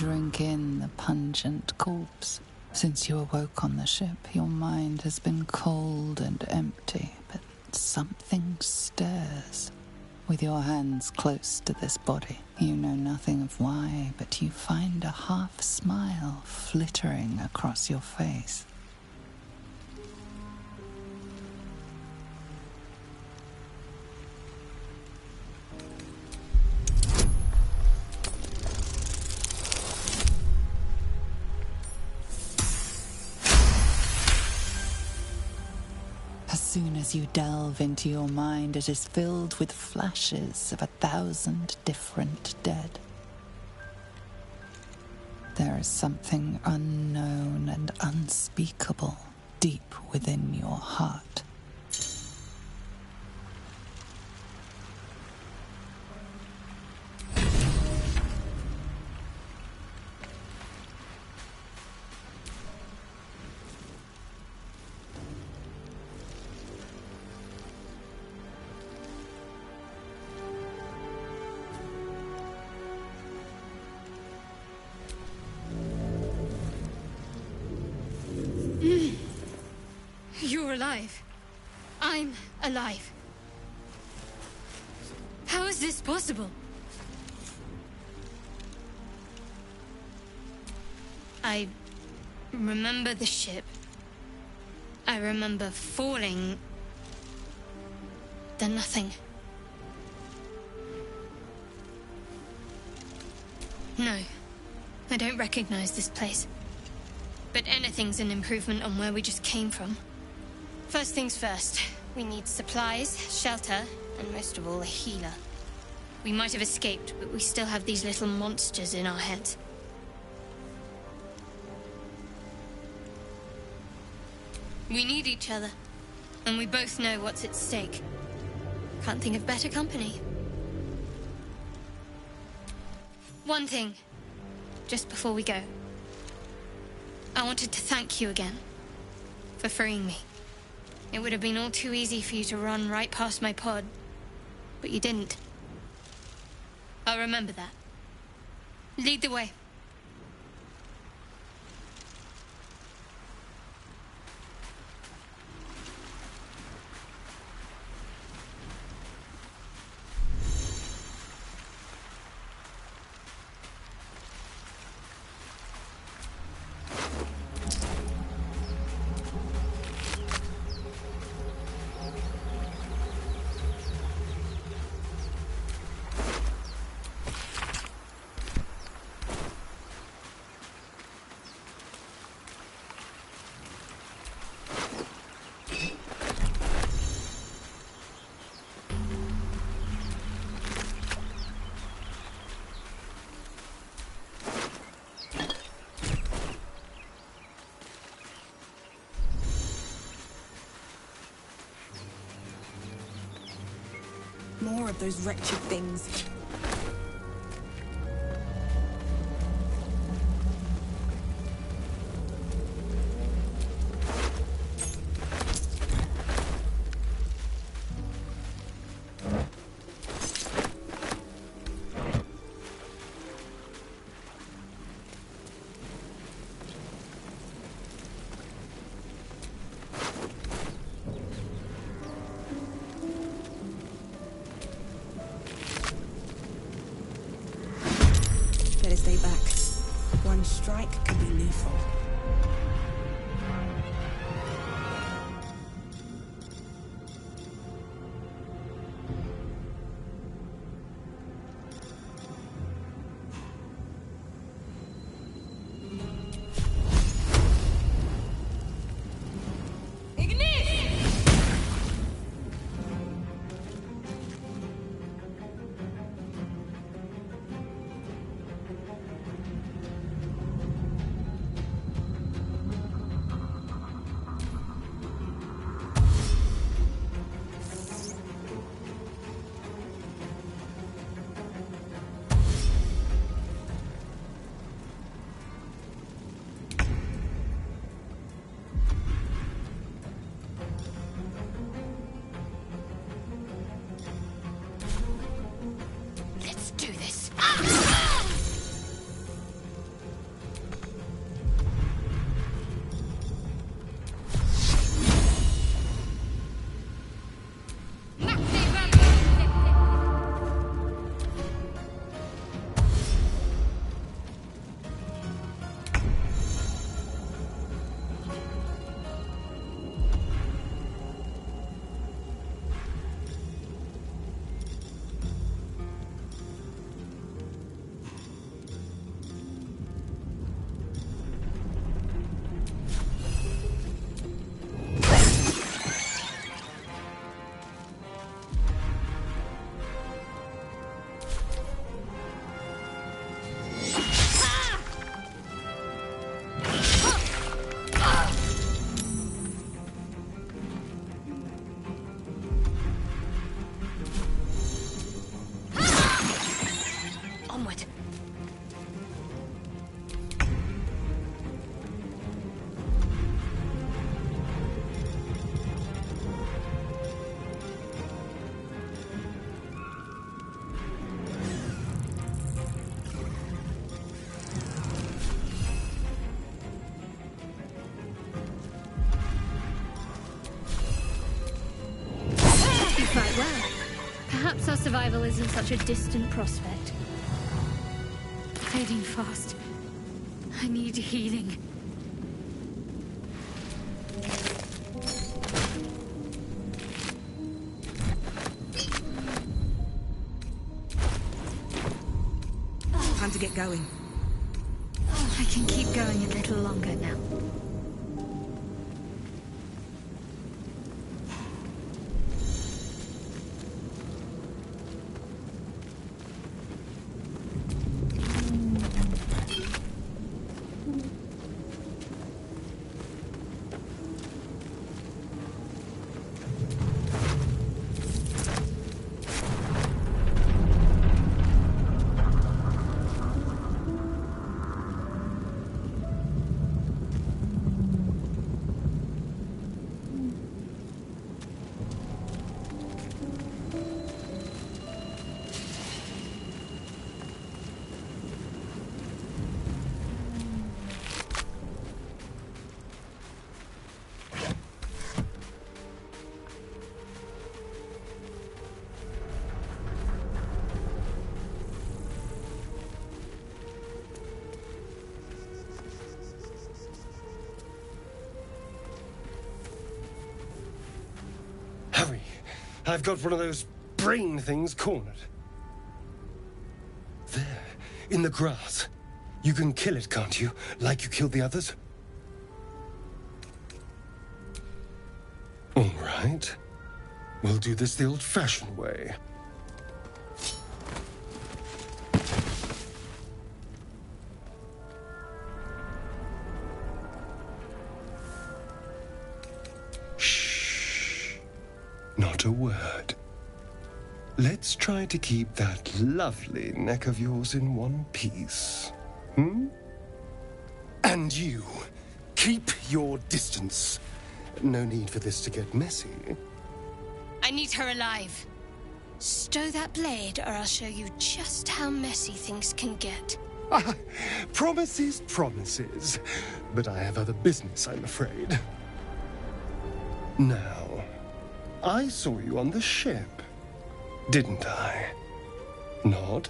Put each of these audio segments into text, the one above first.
drink in the pungent corpse. Since you awoke on the ship, your mind has been cold and empty, but something stirs. With your hands close to this body, you know nothing of why, but you find a half-smile flittering across your face. As soon as you delve into your mind, it is filled with flashes of 1,000 different dead. There is something unknown and unspeakable deep within your heart. You're alive. I'm alive. How is this possible? I remember the ship. I remember falling. Then nothing. No, I don't recognize this place. But anything's an improvement on where we just came from. First things first, we need supplies, shelter, and most of all, a healer. We might have escaped, but we still have these little monsters in our heads. We need each other, and we both know what's at stake. Can't think of better company. One thing, just before we go. I wanted to thank you again for freeing me. It would have been all too easy for you to run right past my pod, but you didn't. I'll remember that. Lead the way. More of those wretched things. Better stay back. One strike could be lethal. Perhaps our survival isn't such a distant prospect. Fading fast. I need healing. Time to get going. I can keep going a little longer now. Hurry! I've got one of those brain things cornered. There, in the grass. You can kill it, can't you? Like you killed the others? All right. We'll do this the old-fashioned way. Shh. Not a word. Let's try to keep that lovely neck of yours in one piece. Hmm? And you, keep your distance. No need for this to get messy. I need her alive. Stow that blade, or I'll show you just how messy things can get. Ah, promises, promises. But I have other business, I'm afraid. Now, I saw you on the ship, didn't I? Nod?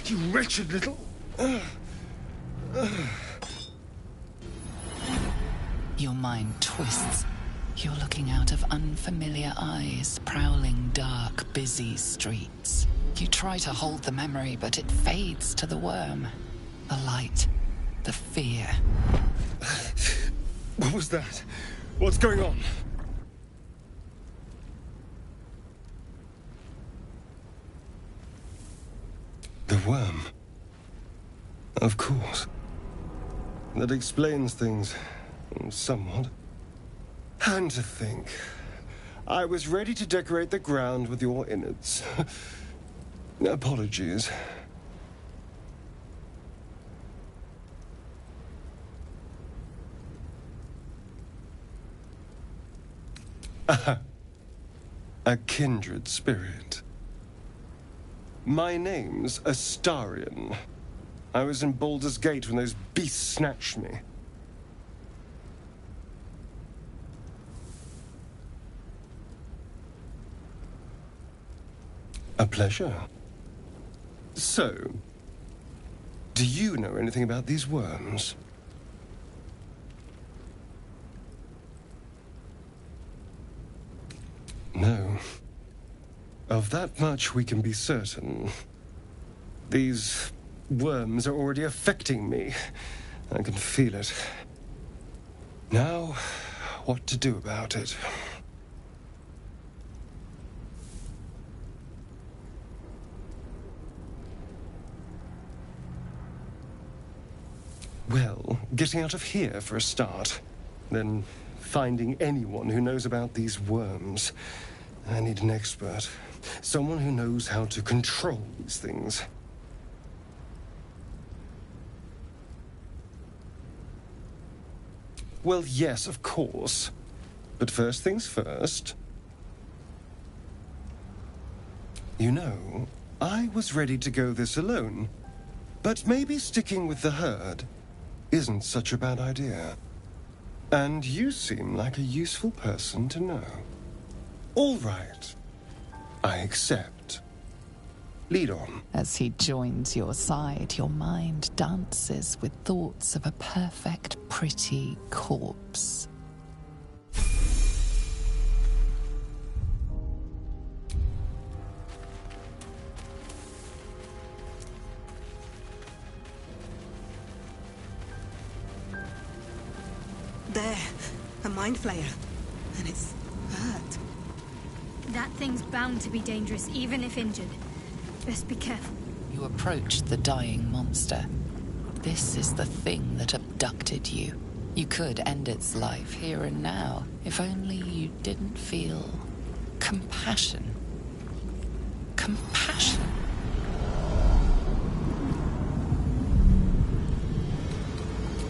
You wretched little... Your mind twists. You're looking out of unfamiliar eyes, prowling dark, busy streets. You try to hold the memory, but it fades to the worm. The light, the fear. What was that? What's going on? The worm. Of course. That explains things, somewhat. And to think, I was ready to decorate the ground with your innards. Apologies. A kindred spirit. My name's Astarion. I was in Baldur's Gate when those beasts snatched me. A pleasure. So, do you know anything about these worms? No. Of that much we can be certain. These worms are already affecting me. I can feel it. Now, what to do about it? Well, getting out of here for a start. Then finding anyone who knows about these worms. I need an expert. Someone who knows how to control these things. Well, yes, of course. But first things first. You know, I was ready to go this alone. But maybe sticking with the herd isn't such a bad idea. And you seem like a useful person to know. All right. I accept. Lead on. As he joins your side, your mind dances with thoughts of a perfect, pretty corpse. There. A mind flayer. And it's hurt. That thing's bound to be dangerous, even if injured. Best be careful. You approach the dying monster. This is the thing that abducted you. You could end its life here and now, if only you didn't feel compassion. Compassion.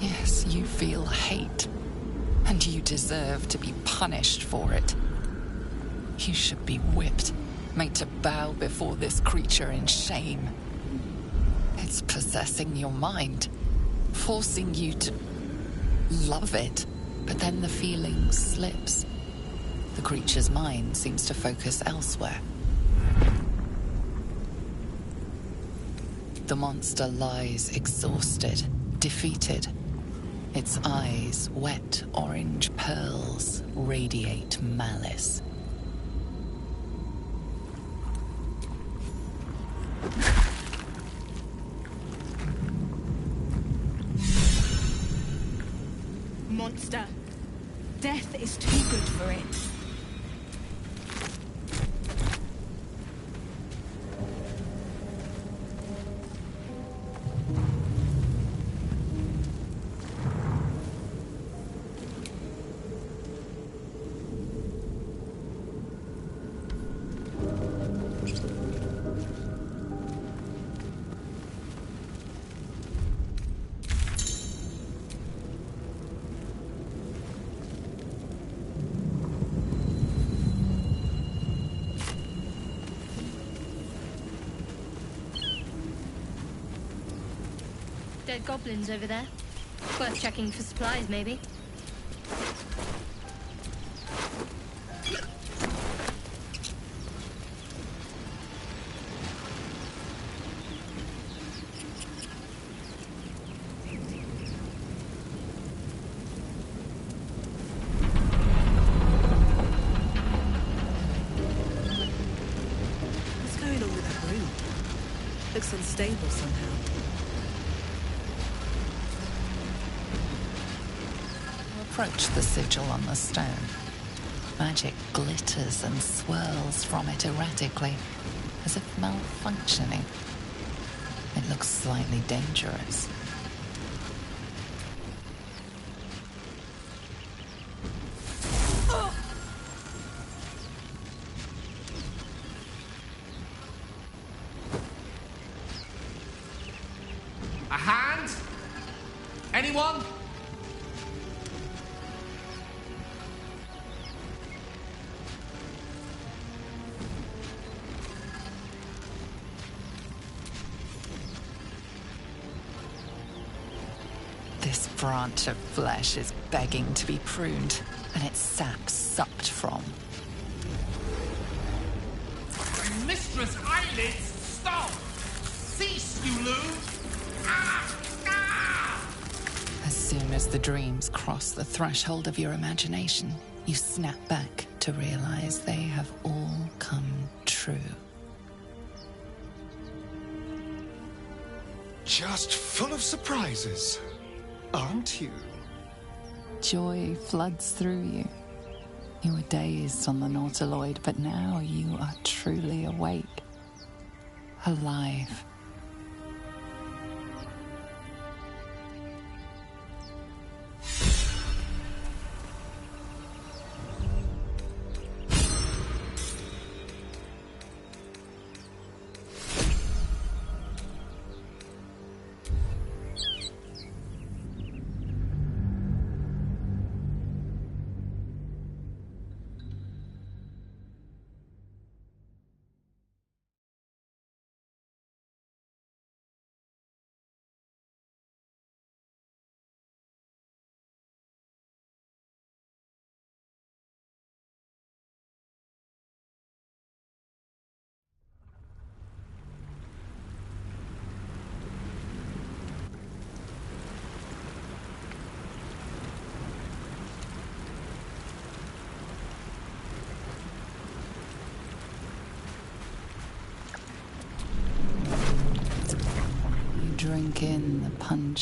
Yes, you feel hate, and you deserve to be punished for it. You should be whipped, made to bow before this creature in shame. It's possessing your mind, forcing you to love it, but then the feeling slips. The creature's mind seems to focus elsewhere. The monster lies exhausted, defeated. Its eyes, wet orange pearls, radiate malice. Monster. Death is too good for it. Dead goblins over there. Worth checking for supplies, maybe. What's going on with that room? Looks unstable somehow. Approach the sigil on the stone. Magic glitters and swirls from it erratically, as if malfunctioning. It looks slightly dangerous. A hand? Anyone? This branch of flesh is begging to be pruned, and its sap sucked from. Mistress Eyelids, stop! Cease, you loon! Ah! Ah! As soon as the dreams cross the threshold of your imagination, you snap back to realize they have all come true. Just full of surprises, aren't you? Joy floods through you. You were dazed on the Nautiloid, but now you are truly awake. Alive.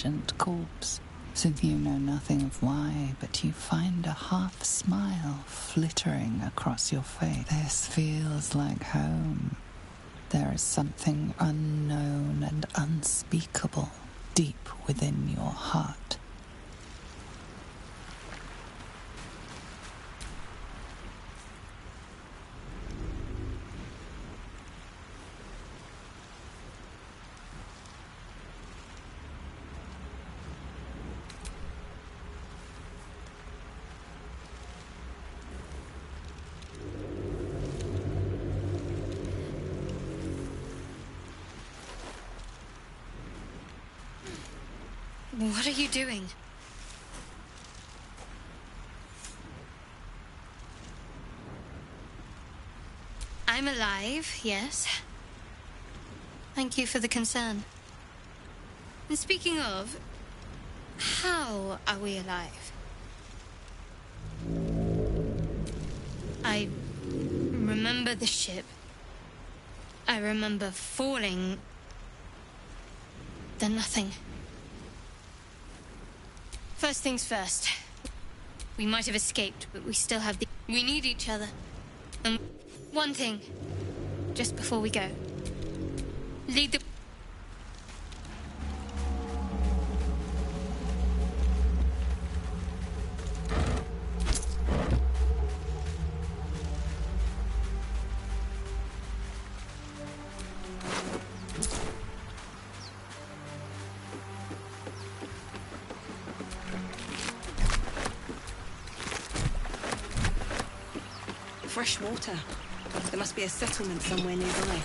pungent corpse. Since you know nothing of why, but you find a half smile flittering across your face. This feels like home. There is something unknown and unspeakable deep within your heart. What are you doing? I'm alive, yes. Thank you for the concern. And speaking of, how are we alive? I remember the ship. I remember falling. Then nothing. First things first. We might have escaped, but we still have we need each other. And one thing, just before we go. Lead the... Fresh water. There must be a settlement somewhere nearby.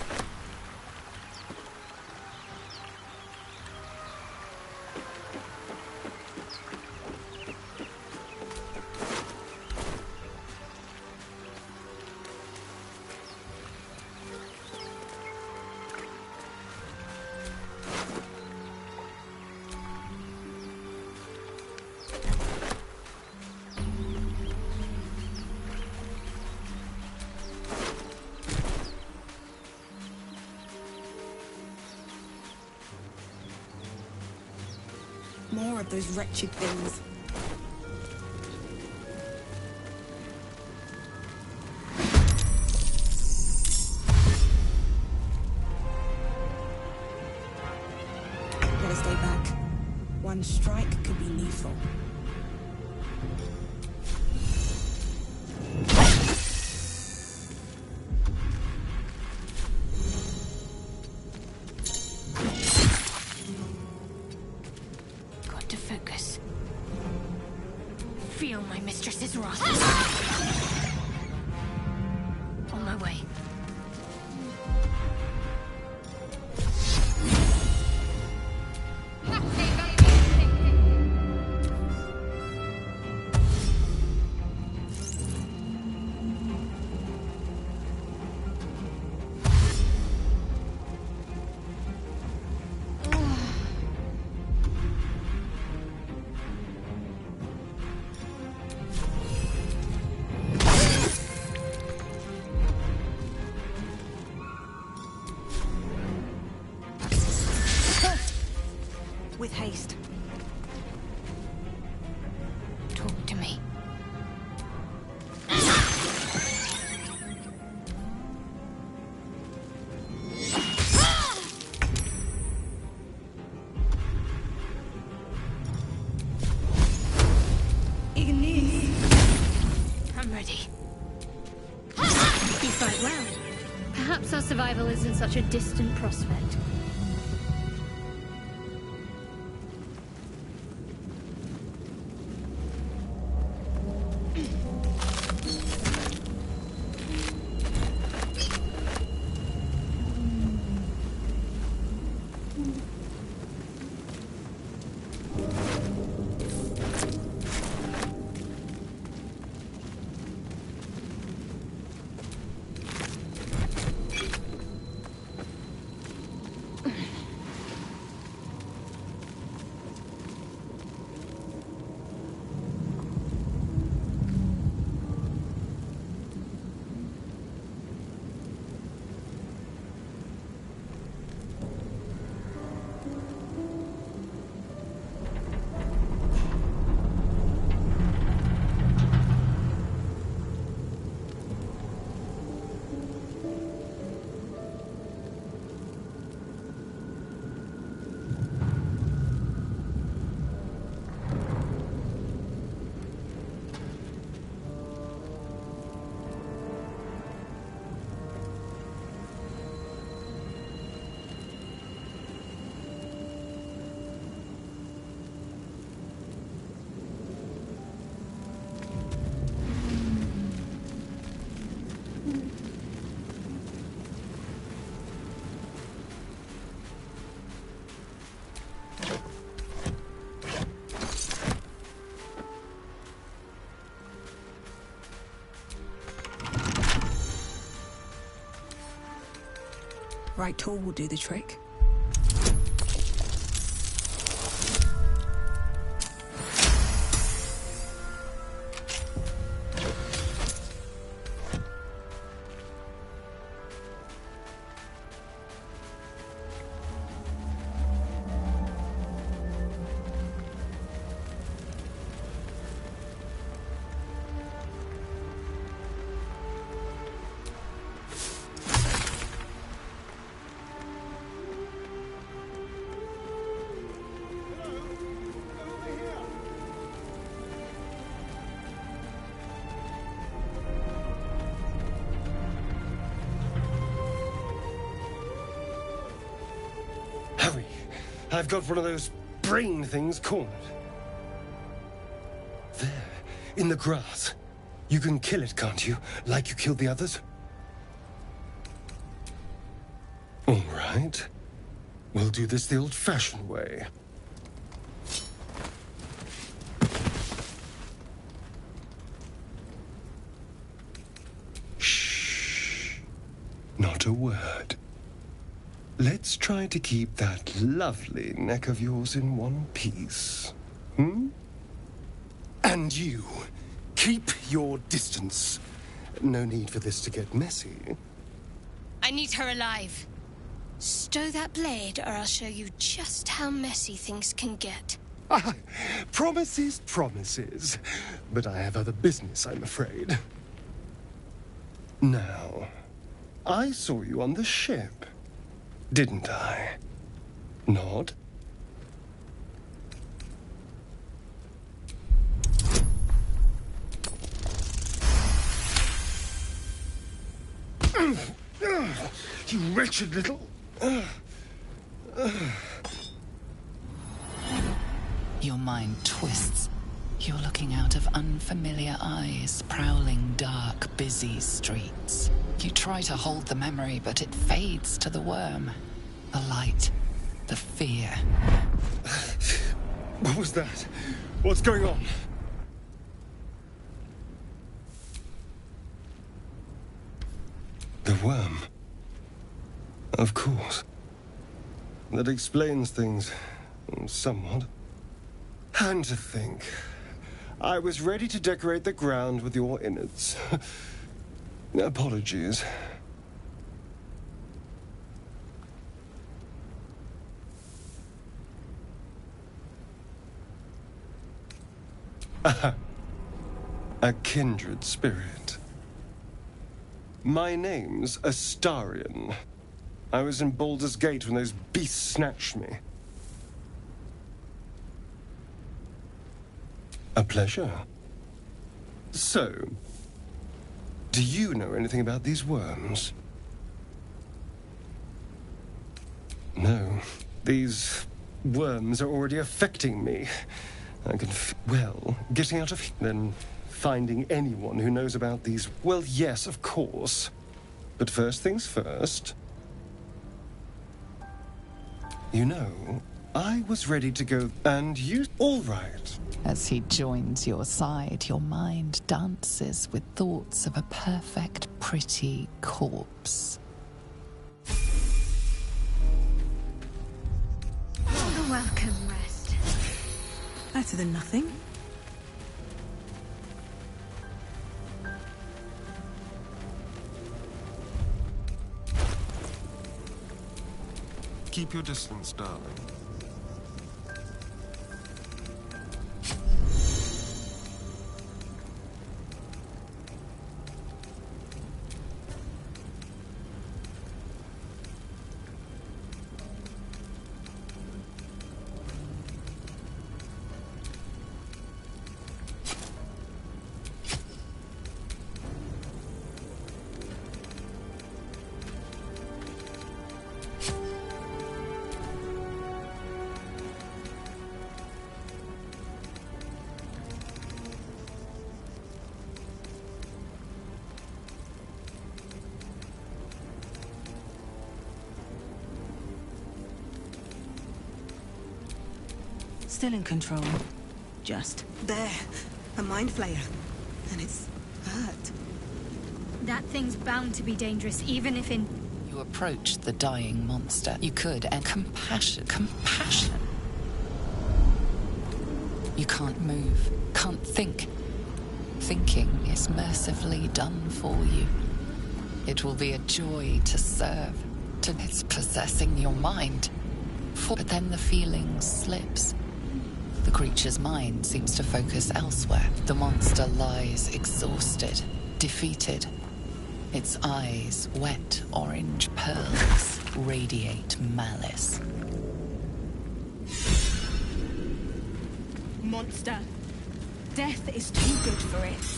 More of those wretched things. Better stay back. One strike could be lethal. Feel my mistress's wrath. On my way. With haste. Talk to me. I'm ready. You fight well. Perhaps our survival isn't such a distant prospect. Right tool will do the trick. Hurry! I've got one of those brain things cornered. There, in the grass. You can kill it, can't you? Like you killed the others? All right. We'll do this the old-fashioned way. Shh. Not a word. Let's try to keep that lovely neck of yours in one piece. Hmm? And you, keep your distance. No need for this to get messy. I need her alive. Stow that blade, or I'll show you just how messy things can get. Promises, promises. But I have other business, I'm afraid. Now, I saw you on the ship, didn't I? Nod? You wretched little... Your mind twists. You're looking out of unfamiliar eyes, prowling dark, busy streets. You try to hold the memory, but it fades to the worm. The light, the fear. What was that? What's going on? The worm. Of course. That explains things somewhat. And to think, I was ready to decorate the ground with your innards. Apologies. A kindred spirit. My name's Astarion. I was in Baldur's Gate when those beasts snatched me. A pleasure. So, do you know anything about these worms? No. These worms are already affecting me. I can well, getting out of here, then finding anyone who knows about these... Well, yes, of course. But first things first... You know, I was ready to go, and you... All right. As he joins your side, your mind dances with thoughts of a perfect, pretty corpse. A welcome rest. Better than nothing. Keep your distance, darling. Still in control. Just. There. A mind flayer. And it's hurt. That thing's bound to be dangerous, even if in... You approach the dying monster. You could, and compassion. You can't move, can't think. Thinking is mercifully done for you. It will be a joy to serve. It's possessing your mind. But then the feeling slips. The creature's mind seems to focus elsewhere. The monster lies exhausted, defeated. Its eyes, wet orange pearls, radiate malice. Monster. Death is too good for it.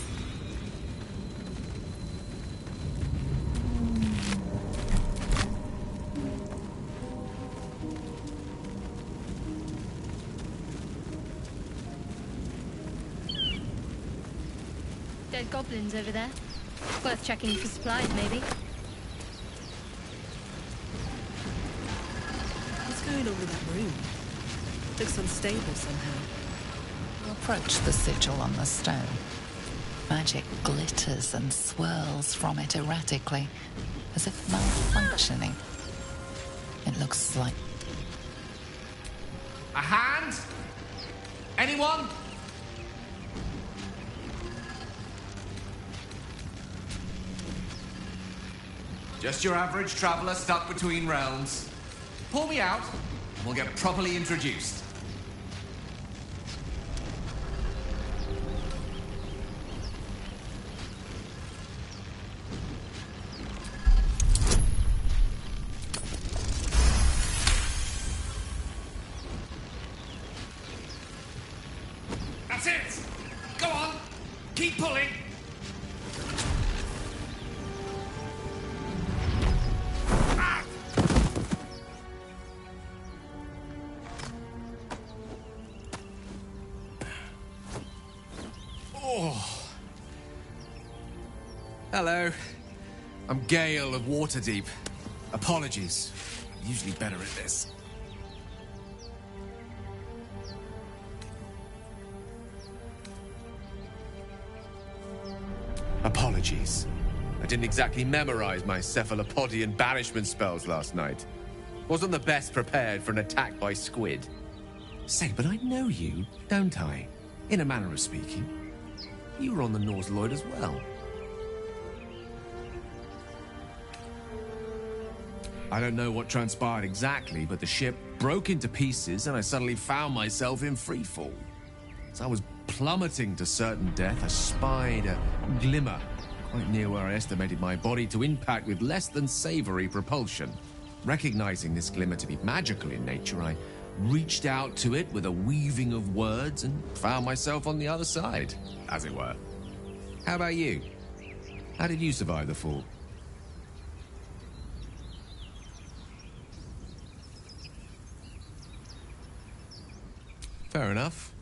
Dead goblins over there. Worth checking for supplies, maybe. What's going on with that room? Looks unstable somehow. You approach the sigil on the stone. Magic glitters and swirls from it erratically, as if malfunctioning. It looks like... A hand? Anyone? Just your average traveler stuck between realms. Pull me out, and we'll get properly introduced. That's it! Go on! Keep pulling! Hello. I'm Gale of Waterdeep. Apologies. I'm usually better at this. Apologies. I didn't exactly memorize my cephalopodian banishment spells last night. Wasn't the best prepared for an attack by squid. Say, but I know you, don't I? In a manner of speaking. You were on the Norse Lloyd as well. I don't know what transpired exactly, but the ship broke into pieces and I suddenly found myself in freefall. As I was plummeting to certain death, I spied a glimmer quite near where I estimated my body to impact with less than savory propulsion. Recognizing this glimmer to be magical in nature, I reached out to it with a weaving of words and found myself on the other side, as it were. How about you? How did you survive the fall? Fair enough.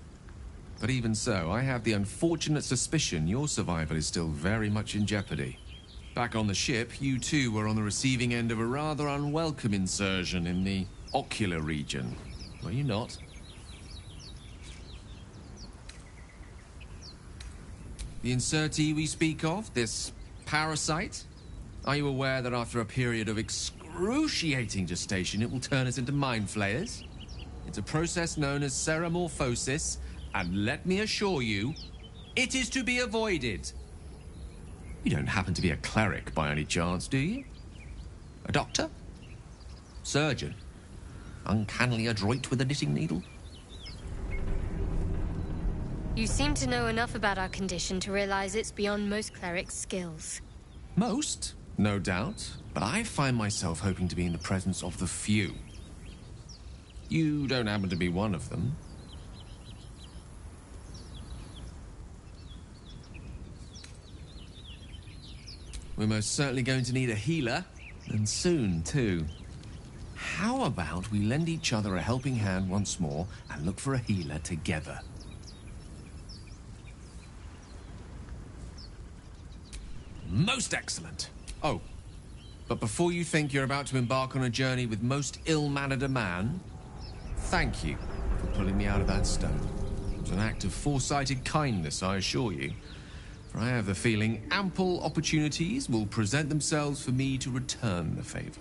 But even so, I have the unfortunate suspicion your survival is still very much in jeopardy. Back on the ship, you too were on the receiving end of a rather unwelcome insertion in the ocular region. Were you not? The insertee we speak of, this parasite? Are you aware that after a period of excruciating gestation, it will turn us into mind flayers? It's a process known as ceramorphosis, and let me assure you, it is to be avoided. You don't happen to be a cleric by any chance, do you? A doctor? Surgeon? Uncannily adroit with a knitting needle? You seem to know enough about our condition to realize it's beyond most clerics' skills. Most, no doubt, but I find myself hoping to be in the presence of the few. You don't happen to be one of them. We're most certainly going to need a healer, and soon, too. How about we lend each other a helping hand once more and look for a healer together? Most excellent. Oh, but before you think you're about to embark on a journey with most ill-mannered a man, thank you for pulling me out of that stone. It was an act of foresighted kindness, I assure you. For I have the feeling ample opportunities will present themselves for me to return the favor.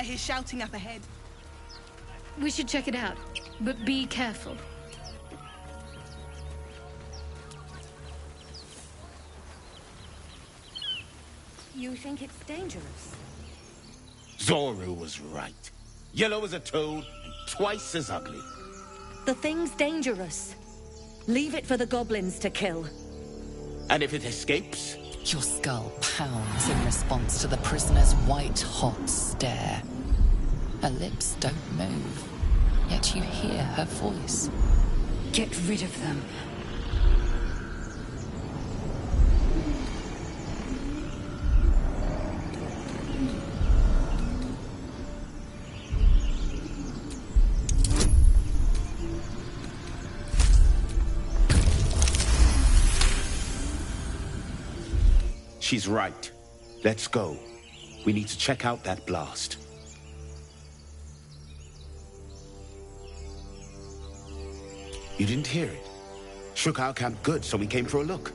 hear shouting up ahead. We should check it out, but be careful. You think it's dangerous? Zoru was right. Yellow as a toad and twice as ugly. The thing's dangerous. Leave it for the goblins to kill. And if it escapes? Your skull pounds in response to the prisoner's white-hot stare. Her lips don't move, yet you hear her voice. Get rid of them. She's right. Let's go. We need to check out that blast. You didn't hear it? Shook our camp good, so we came for a look.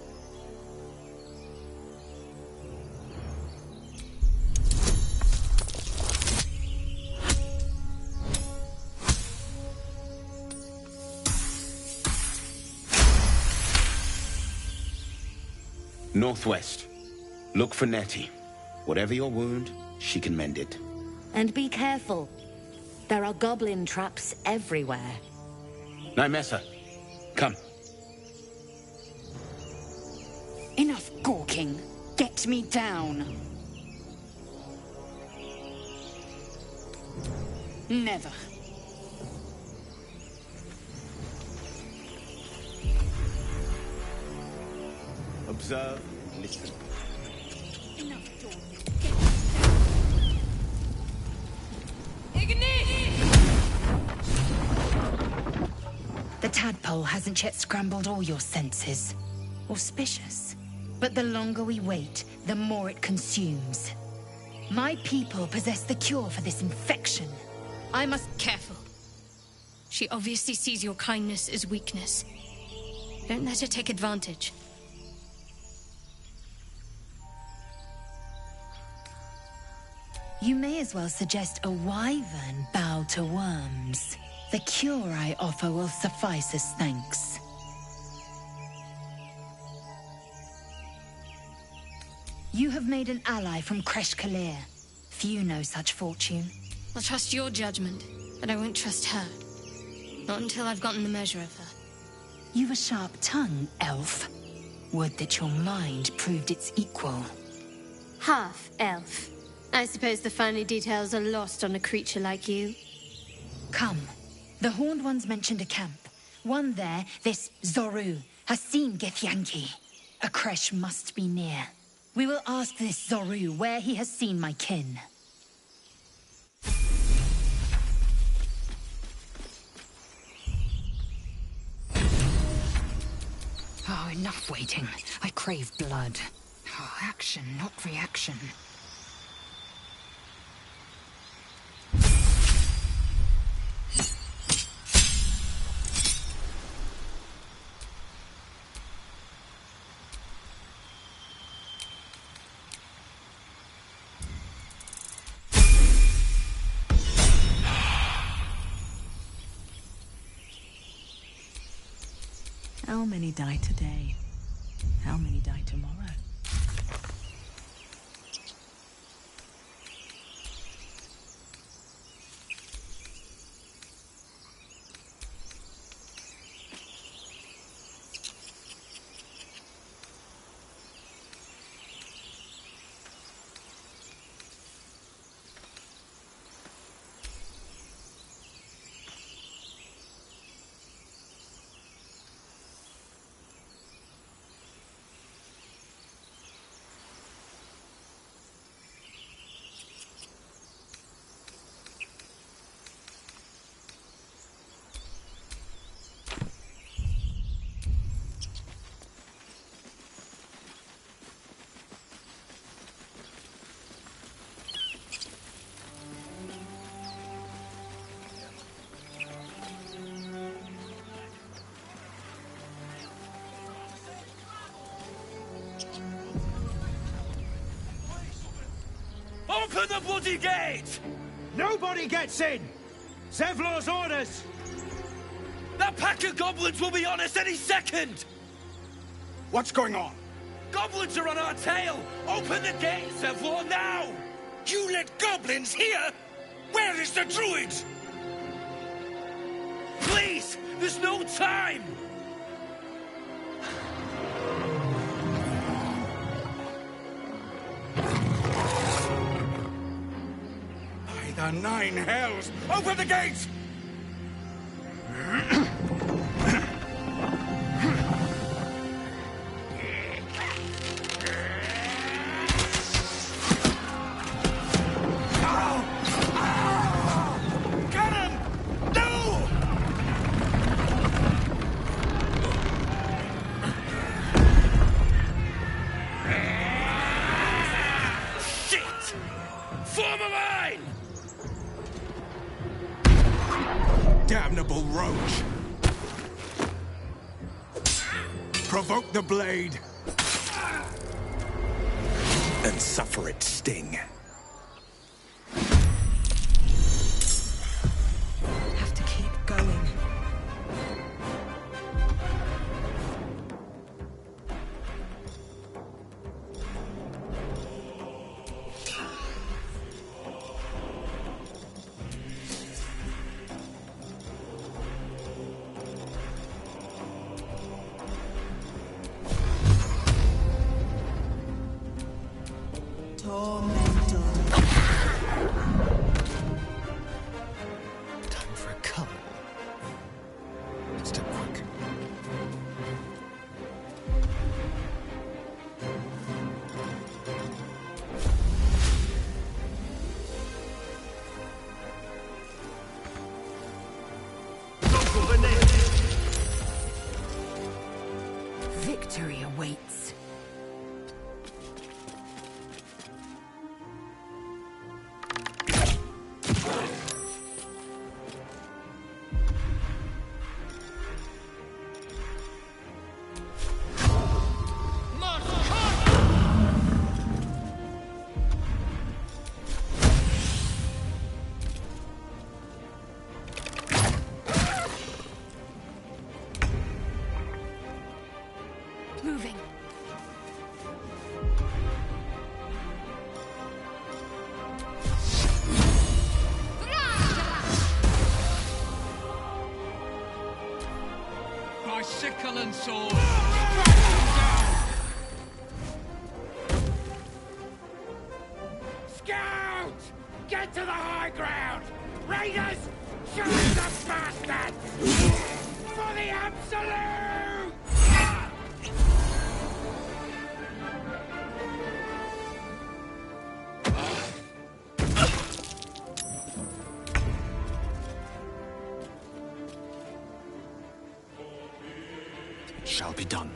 Northwest. Look for Nettie. Whatever your wound, she can mend it. And be careful. There are goblin traps everywhere. Nymessa, come. Enough gawking. Get me down. Never. Observe, listen. Enough talk. The tadpole hasn't yet scrambled all your senses. Auspicious. But the longer we wait, the more it consumes. My people possess the cure for this infection. I must be careful. She obviously sees your kindness as weakness. Don't let her take advantage. You may as well suggest a wyvern bow to worms. The cure I offer will suffice as thanks. You have made an ally from Kresh Kalir. Few know such fortune. I'll trust your judgment, but I won't trust her. Not until I've gotten the measure of her. You've a sharp tongue, elf. Would that your mind proved its equal. Half elf. I suppose the finer details are lost on a creature like you. Come. The Horned Ones mentioned a camp. One there, this Zoru, has seen Githyanki. A Kresh must be near. We will ask this Zoru where he has seen my kin. Oh, enough waiting. I crave blood. Oh, action, not reaction. How many die today? How many die tomorrow? Open the bloody gate! Nobody gets in! Zevlor's orders! That pack of goblins will be on us any second! What's going on? Goblins are on our tail! Open the gate, Zevlor, now! You let goblins here? Where is the druid? Please! There's no time! By the nine hells! Open the gates! Damnable roach! Provoke the blade! And suffer its sting. Have to keep going. Time for a cull. Step quick. Victory awaits. Moving. By sickle and sword! Scout! Get to the high ground! Raiders! Show the bastards! For the absolute! It shall be done.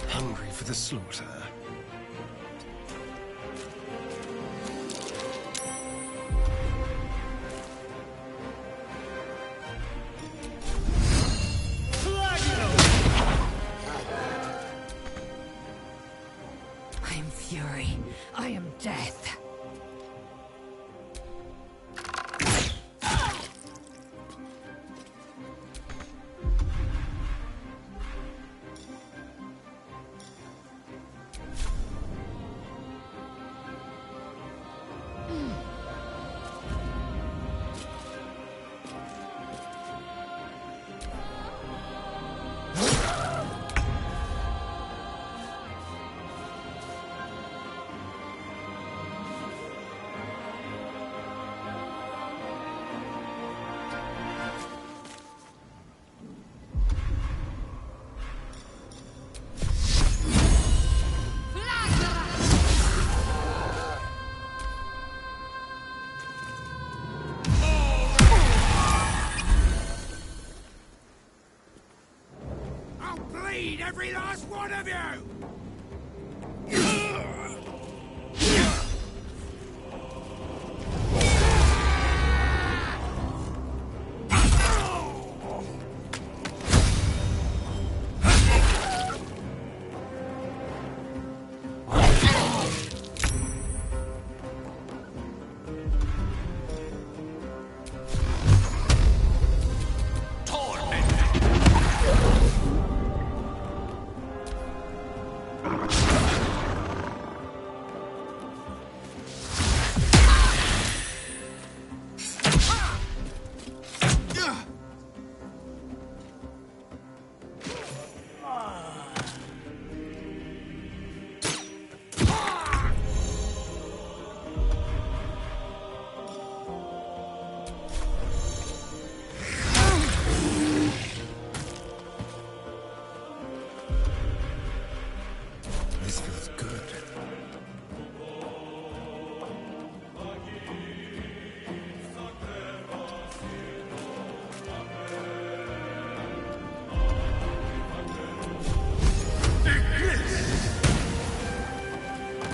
Hungry for the slaughter. am fury. I am death. Every last one of you!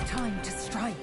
Time to strike.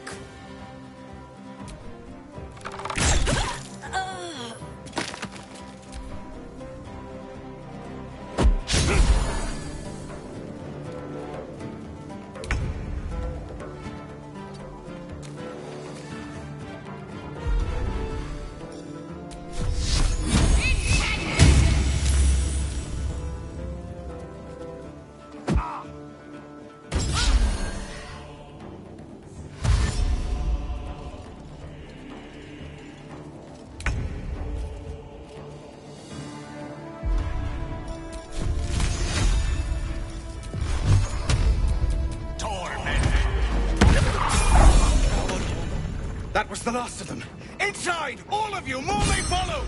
That was the last of them. Inside! All of you! More may follow!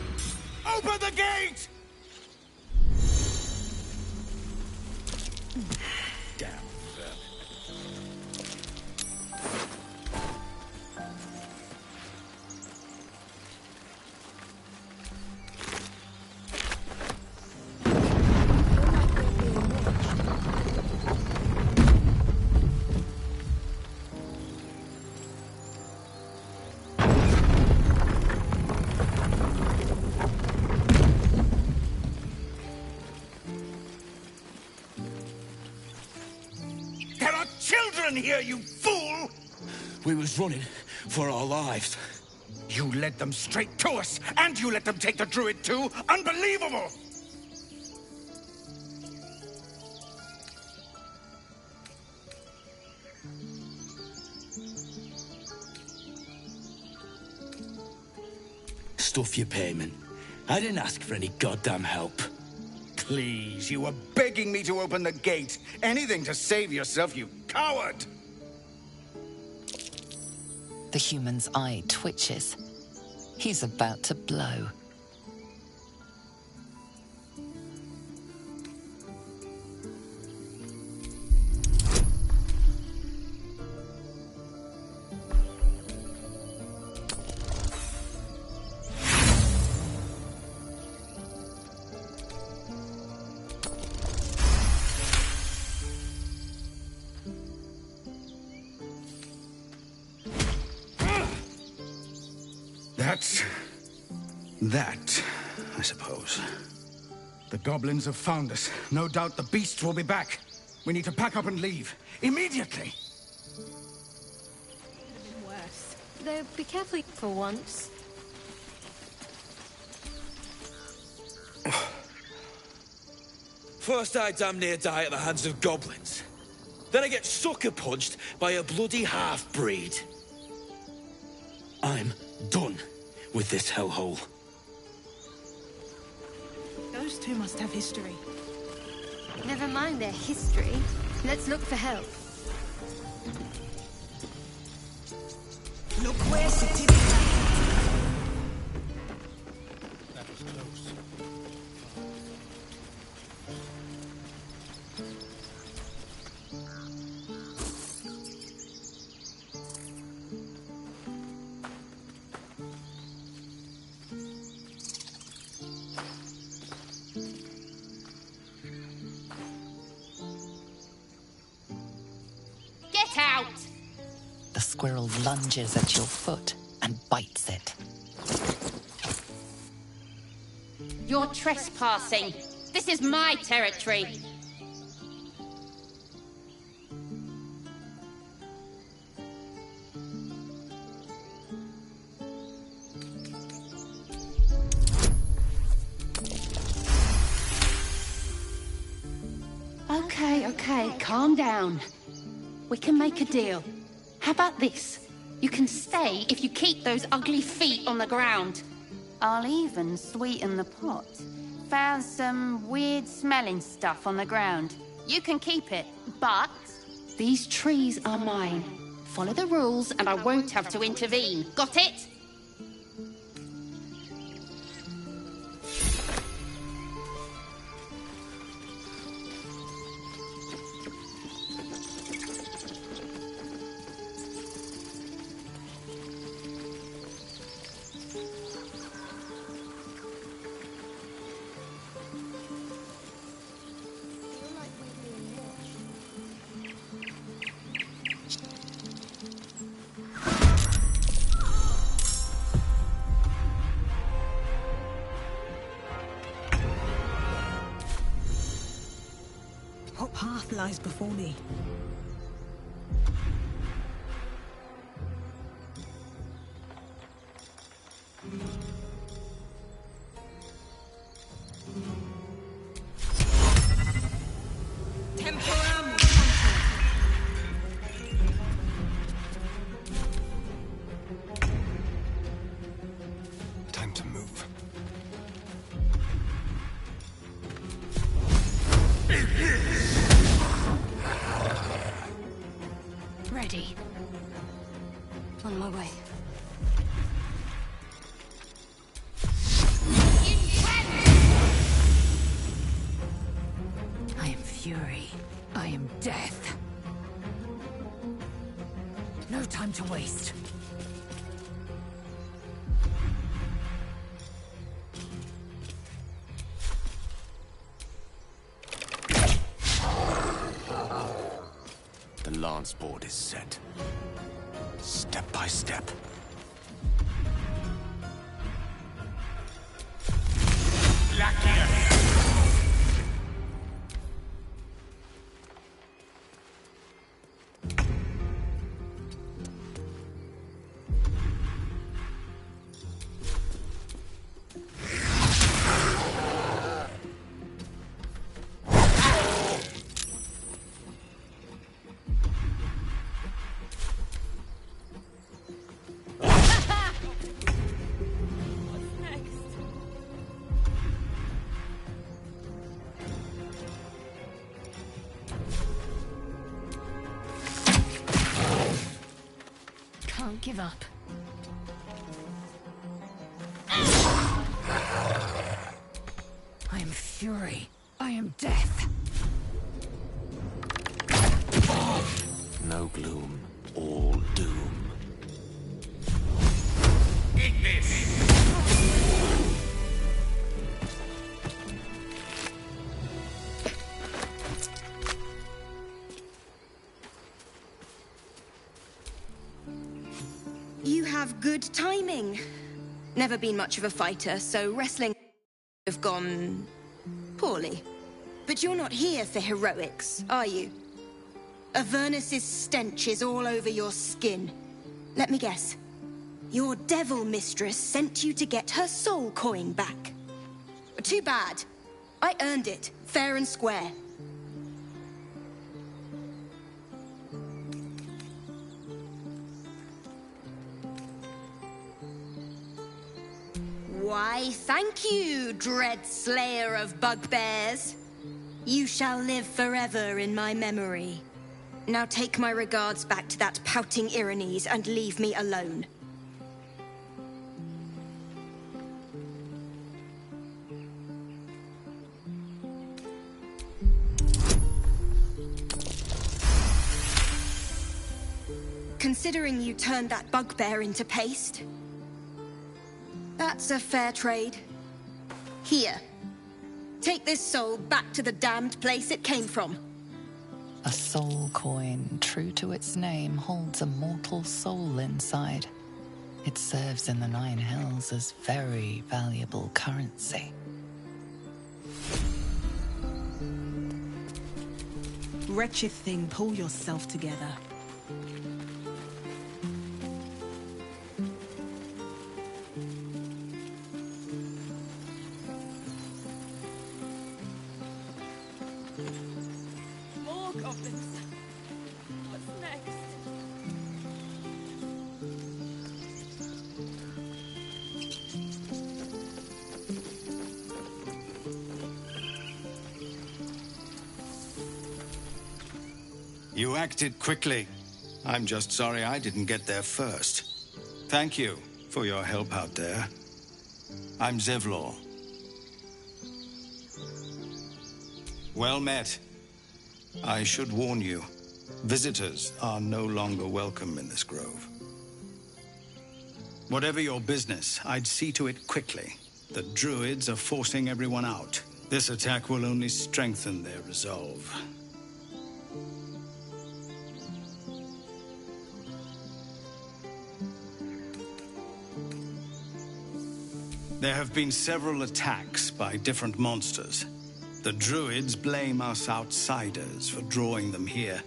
Open the gate! Damn vermin. Here, you fool! We was running for our lives. You led them straight to us, and you let them take the druid too? Unbelievable! Stuff your payment. I didn't ask for any goddamn help. Please, you were begging me to open the gate. Anything to save yourself, you coward! The human's eye twitches. He's about to blow. That, I suppose. The goblins have found us. No doubt the beasts will be back. We need to pack up and leave. Immediately! Though be careful for once. First I damn near die at the hands of goblins. Then I get sucker punched by a bloody half-breed. I'm done with this hellhole. Those two must have history. Never mind their history. Let's look for help. Look where City. That was close. Get out! The squirrel lunges at your foot and bites it. You're trespassing. This is my territory. Okay, calm down. We can make a deal. How about this? You can stay if you keep those ugly feet on the ground. I'll even sweeten the pot. Found some weird smelling stuff on the ground. You can keep it, but these trees are mine. Follow the rules and I won't have to intervene. Got it? What path lies before me? Temporam! Time to move. Ready. On my way. I am fury. I am death. No time to waste. The lance board is set. Step by step. Can't give up. I am fury. I am death. No gloom, all doom. Eat this! You have good timing. Never been much of a fighter, so wrestling have gone poorly. But you're not here for heroics, are you? Avernus's stench is all over your skin. Let me guess. Your devil mistress sent you to get her soul coin back. Too bad. I earned it, fair and square. Why, thank you, dread slayer of bugbears. You shall live forever in my memory. Now take my regards back to that pouting Irenes and leave me alone. Considering you turned that bugbear into paste, that's a fair trade. Here. Take this soul back to the damned place it came from. A soul coin, true to its name, holds a mortal soul inside. It serves in the Nine Hells as very valuable currency. Wretched thing, pull yourself together. More goblins. What's next? You acted quickly. I'm just sorry I didn't get there first. Thank you for your help out there. I'm Zevlor. Well met. I should warn you, visitors are no longer welcome in this grove. Whatever your business, I'd see to it quickly. The druids are forcing everyone out. This attack will only strengthen their resolve. There have been several attacks by different monsters. The druids blame us outsiders for drawing them here.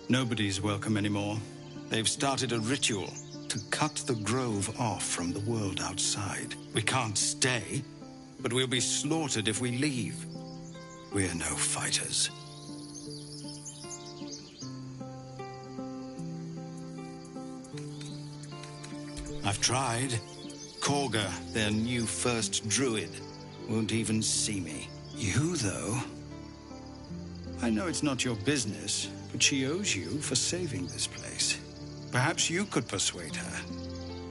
Nobody's welcome anymore. They've started a ritual to cut the grove off from the world outside. We can't stay, but we'll be slaughtered if we leave. We're no fighters. I've tried. Korga, their new first druid, won't even see me. You, though? I know it's not your business, but she owes you for saving this place. Perhaps you could persuade her.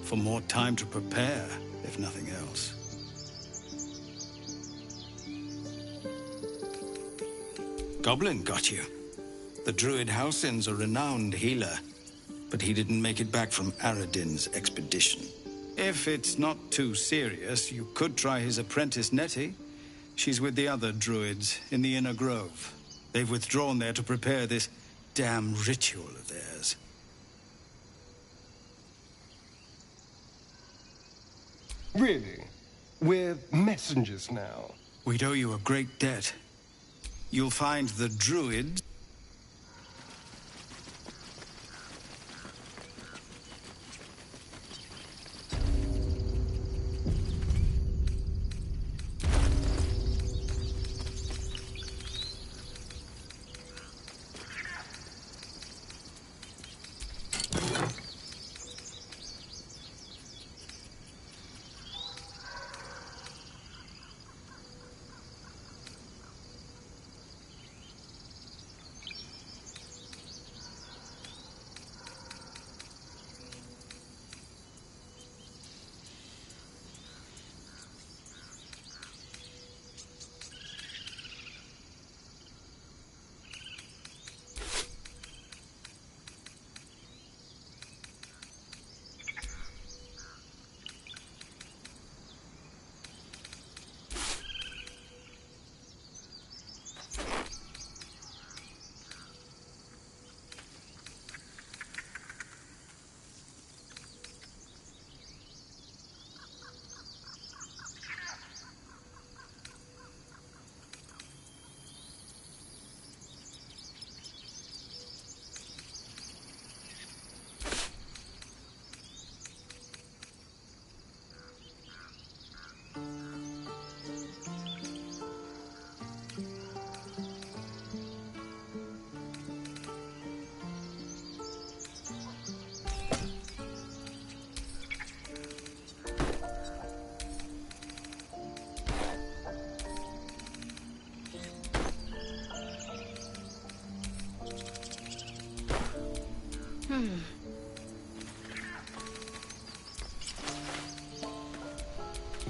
For more time to prepare, if nothing else. Goblin got you. The druid Halsin's a renowned healer, but he didn't make it back from Aradin's expedition. If it's not too serious, you could try his apprentice Nettie. She's with the other druids in the Inner Grove. They've withdrawn there to prepare this damn ritual of theirs. Really? We're messengers now. We'd owe you a great debt. You'll find the druids...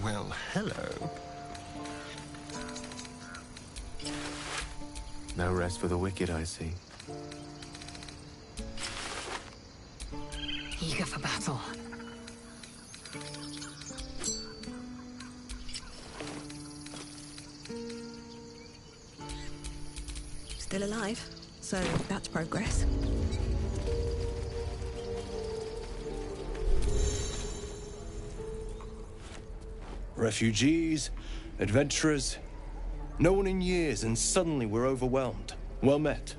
Well, hello. No rest for the wicked, I see. Eager for battle. Still alive, so that's progress. Refugees, adventurers, no one in years, and suddenly we're overwhelmed. Well met.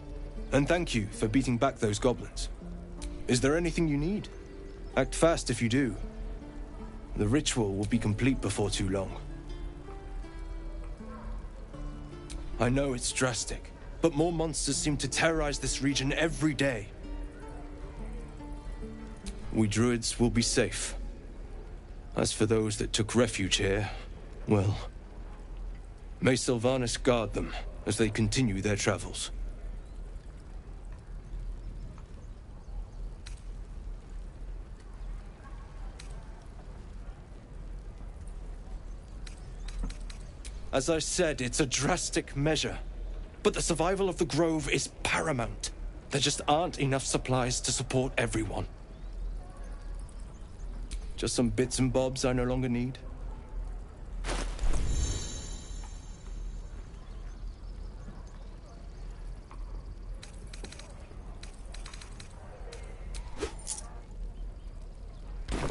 And thank you for beating back those goblins. Is there anything you need? Act fast if you do. The ritual will be complete before too long. I know it's drastic, but more monsters seem to terrorize this region every day. We druids will be safe. As for those that took refuge here, well, may Sylvanas guard them as they continue their travels. As I said, it's a drastic measure, but the survival of the Grove is paramount. There just aren't enough supplies to support everyone. Just some bits and bobs I no longer need.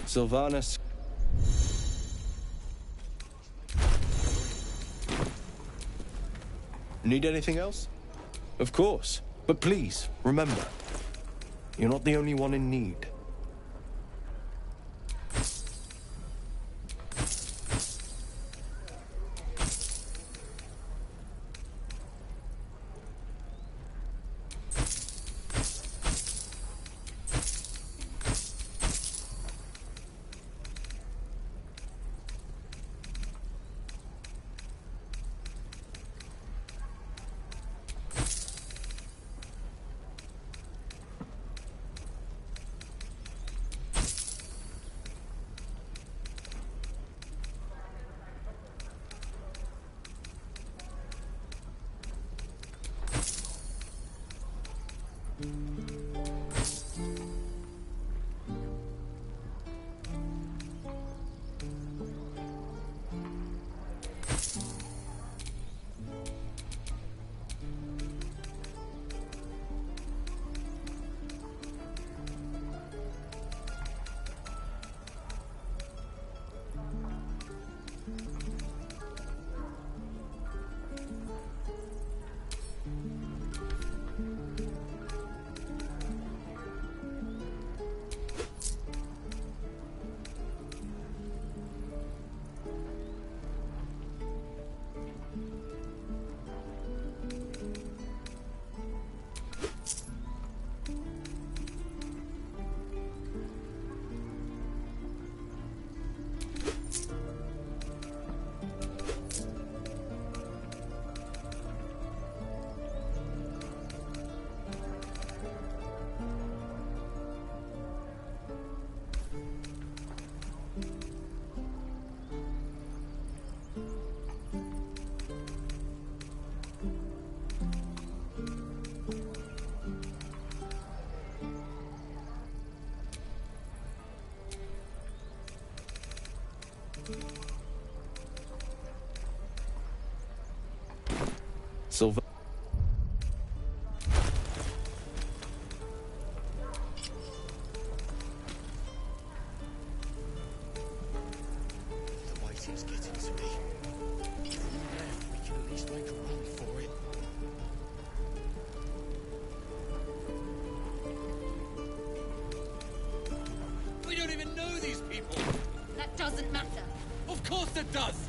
Sylvanas. Need anything else? Of course. But please, remember, you're not the only one in need. Sylvanas. The waiting's getting to me. If we're left, we can at least make a run for it. We don't even know these people. That doesn't matter. Of course it does.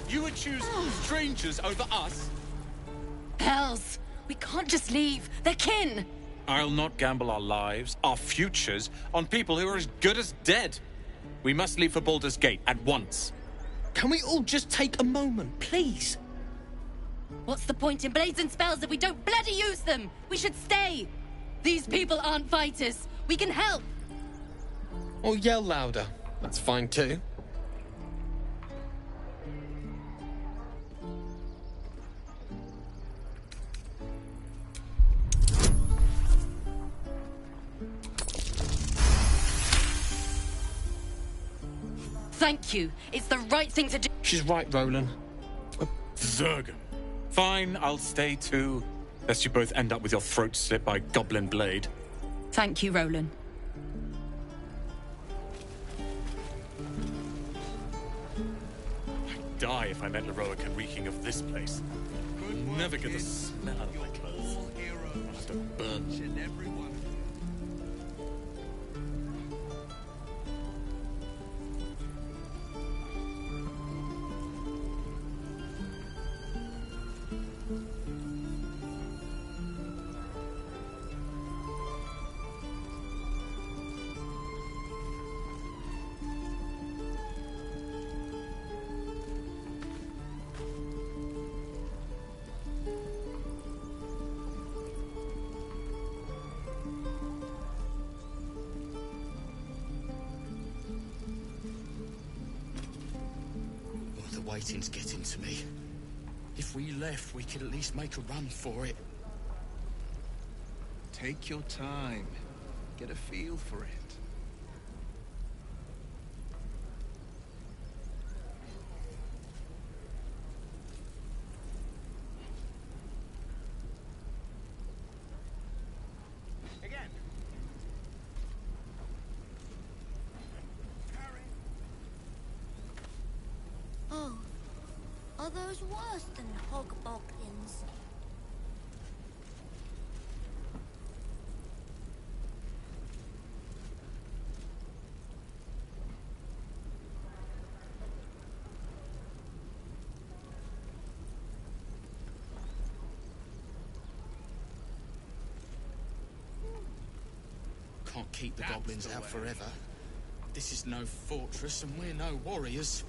You would choose strangers over us. Hells! We can't just leave. They're kin! I'll not gamble our lives, our futures, on people who are as good as dead. We must leave for Baldur's Gate at once. Can we all just take a moment, please? What's the point in blades and spells if we don't bloody use them? We should stay! These people aren't fighters. We can help! Or yell louder. That's fine too. Thank you. It's the right thing to do. She's right, Roland. Zerg. Fine, I'll stay too. Lest you both end up with your throats slit by goblin blade. Thank you, Roland. I'd die if I met Leroica reeking of this place. Never get the smell out of my clothes. I'll have to burn them. Waiting's getting to me. If we left, we could at least make a run for it. Take your time. Get a feel for it. Oh, are those worse than hoggoblins? Can't keep the goblins out forever. This is no fortress and we're no warriors.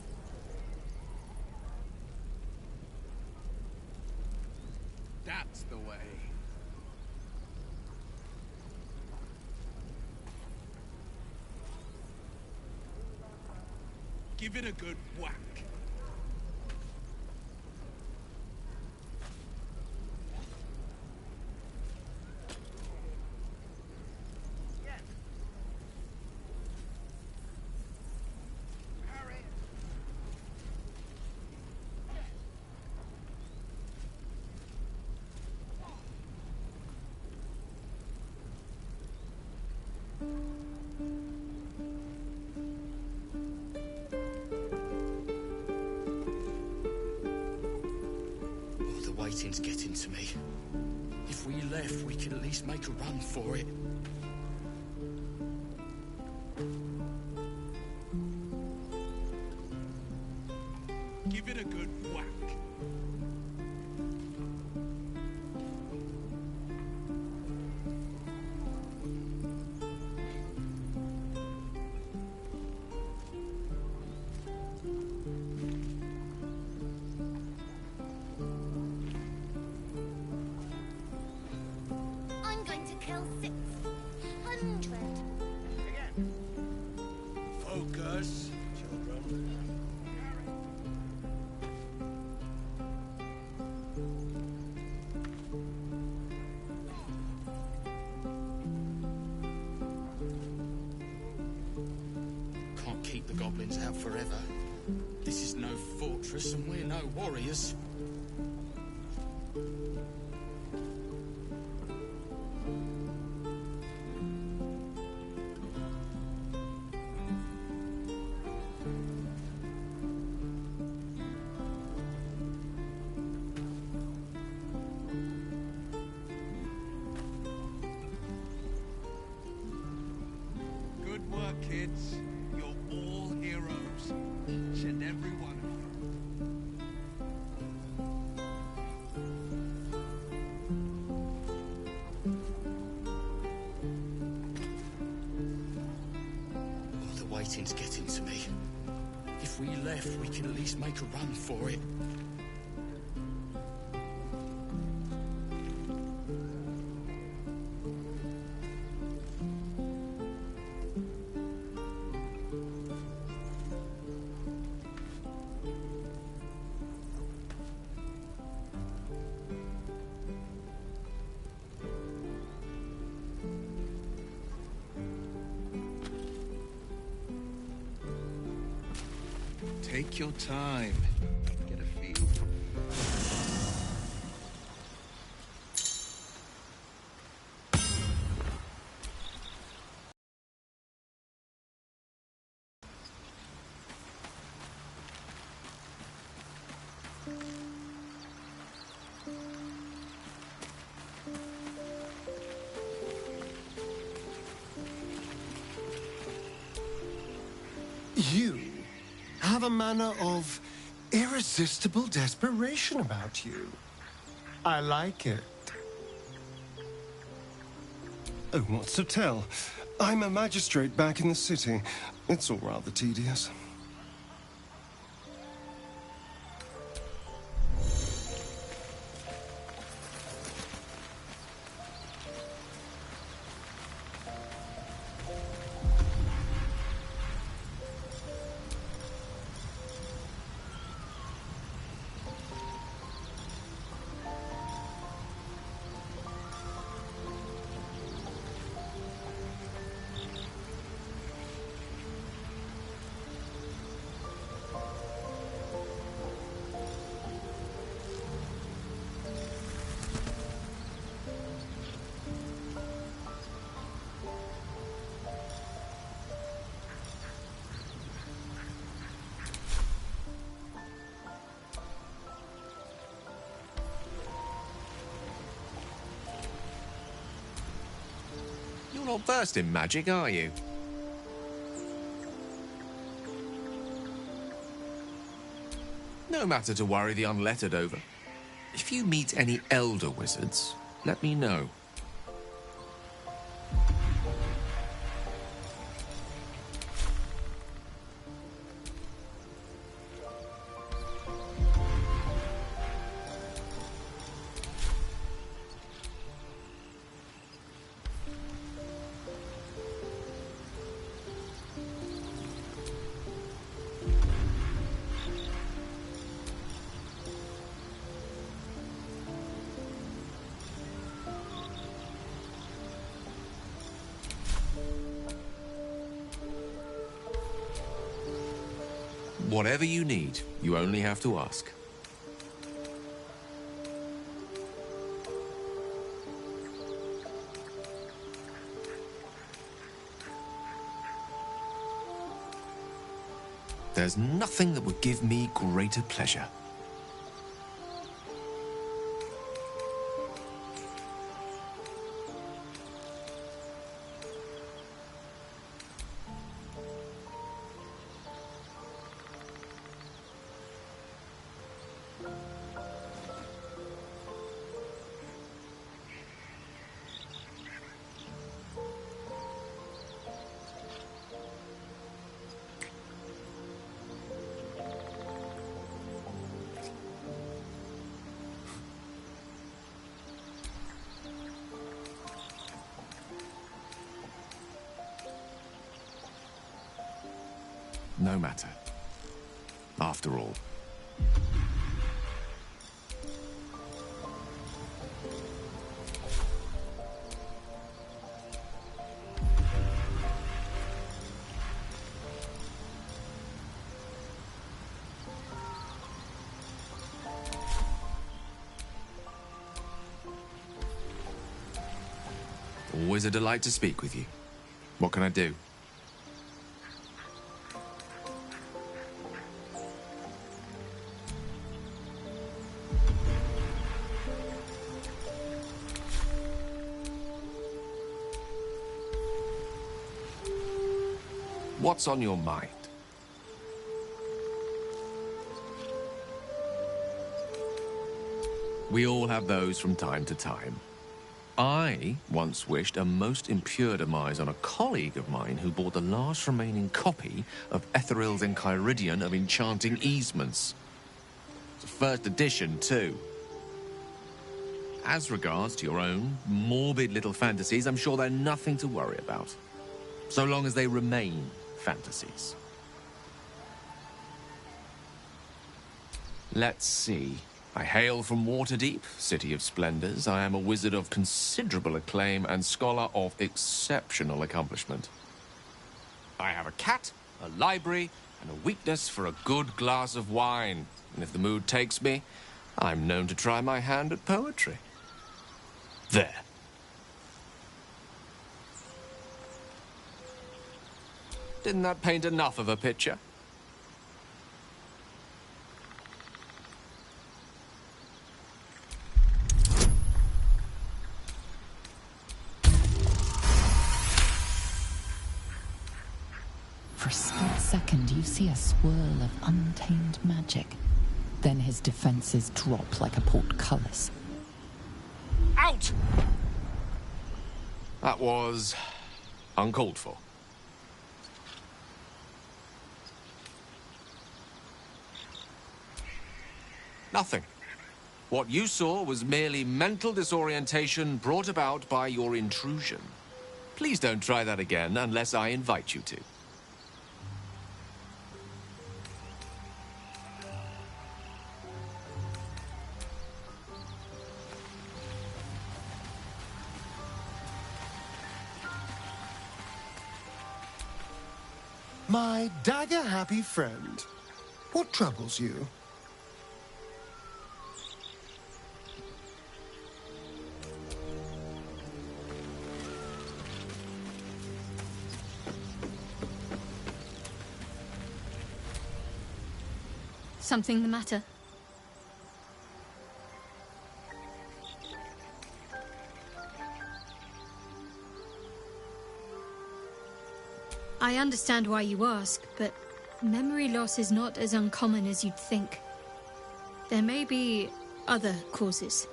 That's the way. Give it a good whack. Waiting's getting to me. If we left, we could at least make a run for it. Give it a good whack. I'm going to kill 600. Focus, children. Can't keep the goblins out forever. This is no fortress and we're no warriors. Good work, kids. You're all heroes. Each and every one of you. Oh, the waiting's getting to me. If we left, we could at least make a run for it. Take your time. Get a feel for... You have a manner of irresistible desperation about you. I like it. Oh, what's to tell? I'm a magistrate back in the city. It's all rather tedious. You're not versed in magic, are you? No matter to worry the unlettered over. If you meet any elder wizards, let me know. Whatever you need, you only have to ask. There's nothing that would give me greater pleasure. No matter. After all. Always a delight to speak with you. What can I do? What's on your mind? We all have those from time to time. I once wished a most impure demise on a colleague of mine who bought the last remaining copy of Etheril's Enchiridion of Enchanting Easements. It's a first edition, too. As regards to your own morbid little fantasies, I'm sure they're nothing to worry about. So long as they remain fantasies. Let's see. I hail from Waterdeep, City of Splendors. I am a wizard of considerable acclaim and scholar of exceptional accomplishment. I have a cat, a library, and a weakness for a good glass of wine. And if the mood takes me, I'm known to try my hand at poetry. There. Didn't that paint enough of a picture? For a split second, you see a swirl of untamed magic. Then his defenses drop like a portcullis. Out! That was uncalled for. Nothing. What you saw was merely mental disorientation brought about by your intrusion. Please don't try that again unless I invite you to. My dagger-happy friend, what troubles you? Something the matter? I understand why you ask, but memory loss is not as uncommon as you'd think. There may be other causes.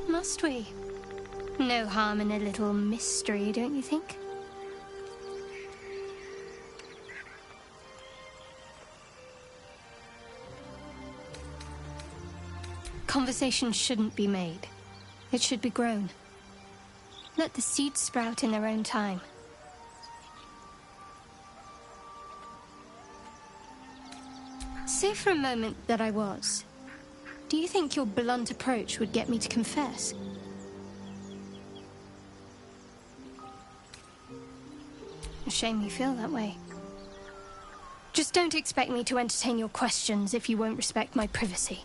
Must we? No harm in a little mystery, don't you think? Conversation shouldn't be made. It should be grown. Let the seeds sprout in their own time. Say for a moment that I was. Do you think your blunt approach would get me to confess? A shame you feel that way. Just don't expect me to entertain your questions if you won't respect my privacy.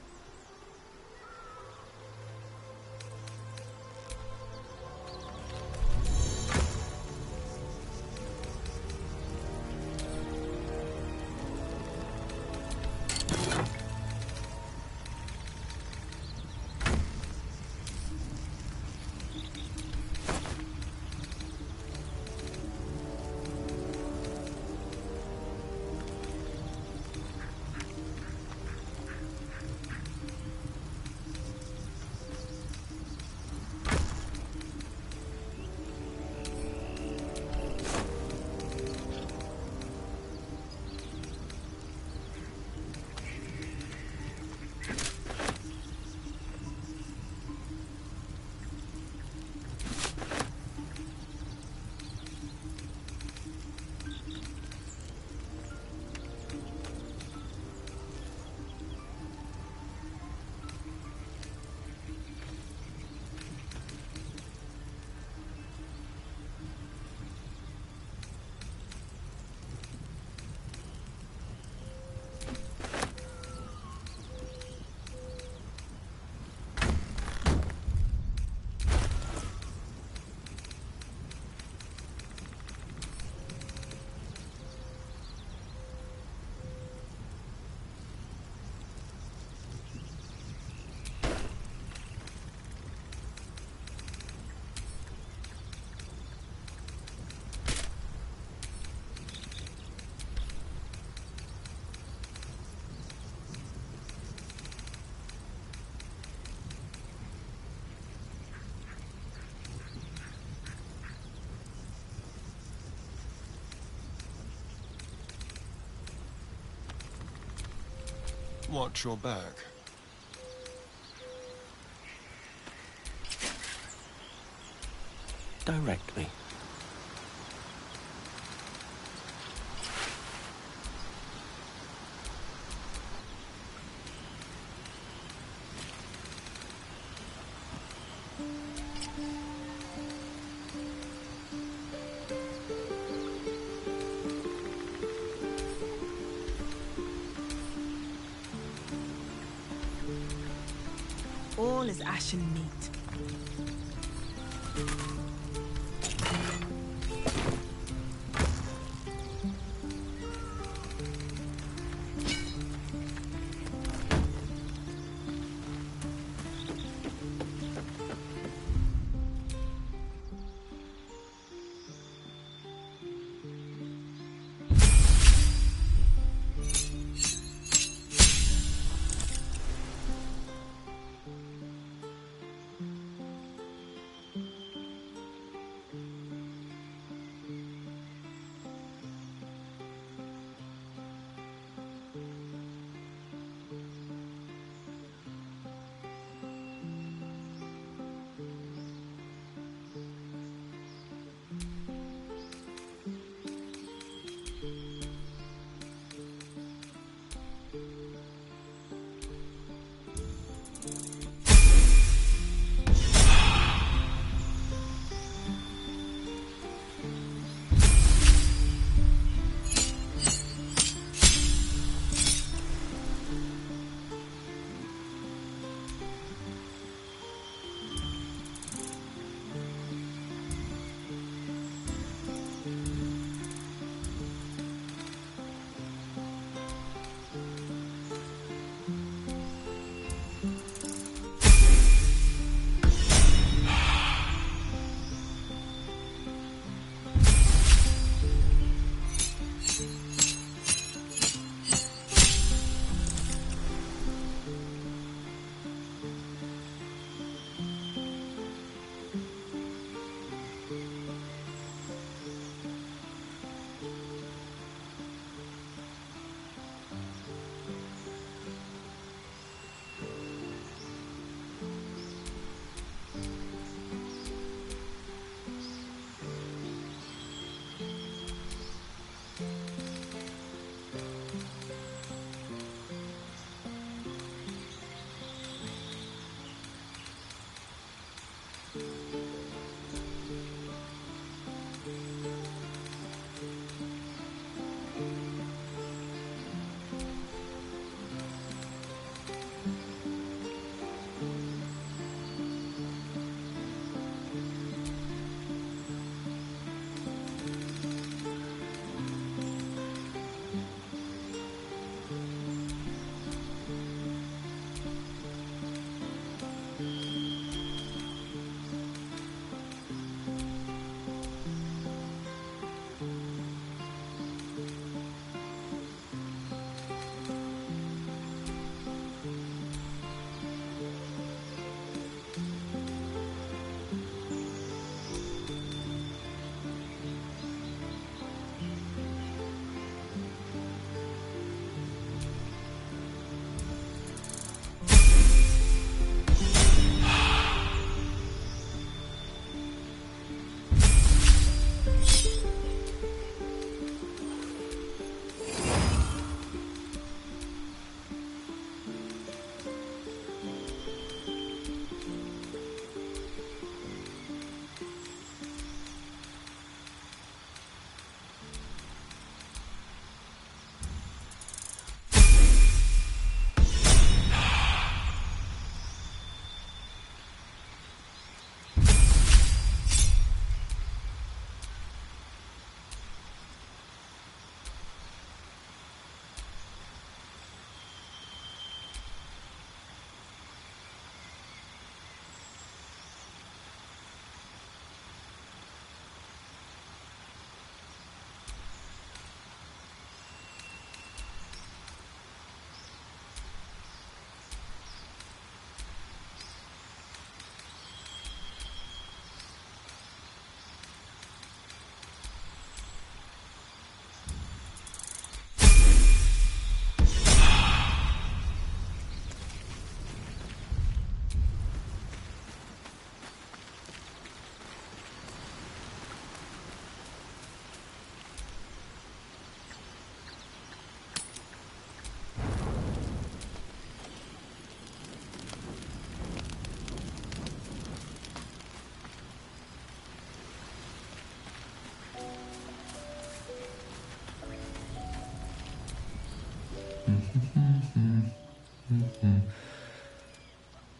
Watch your back. Directly. All is ashen meat.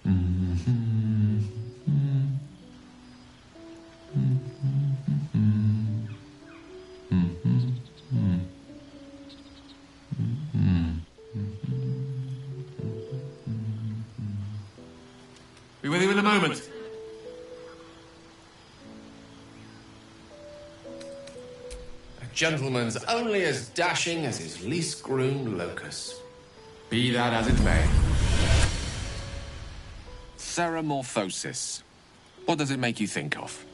Mm-hmm. Be with you in a moment. A gentleman's only as dashing as his least groomed locus. Be that as it may. Ceramorphosis. What does it make you think of?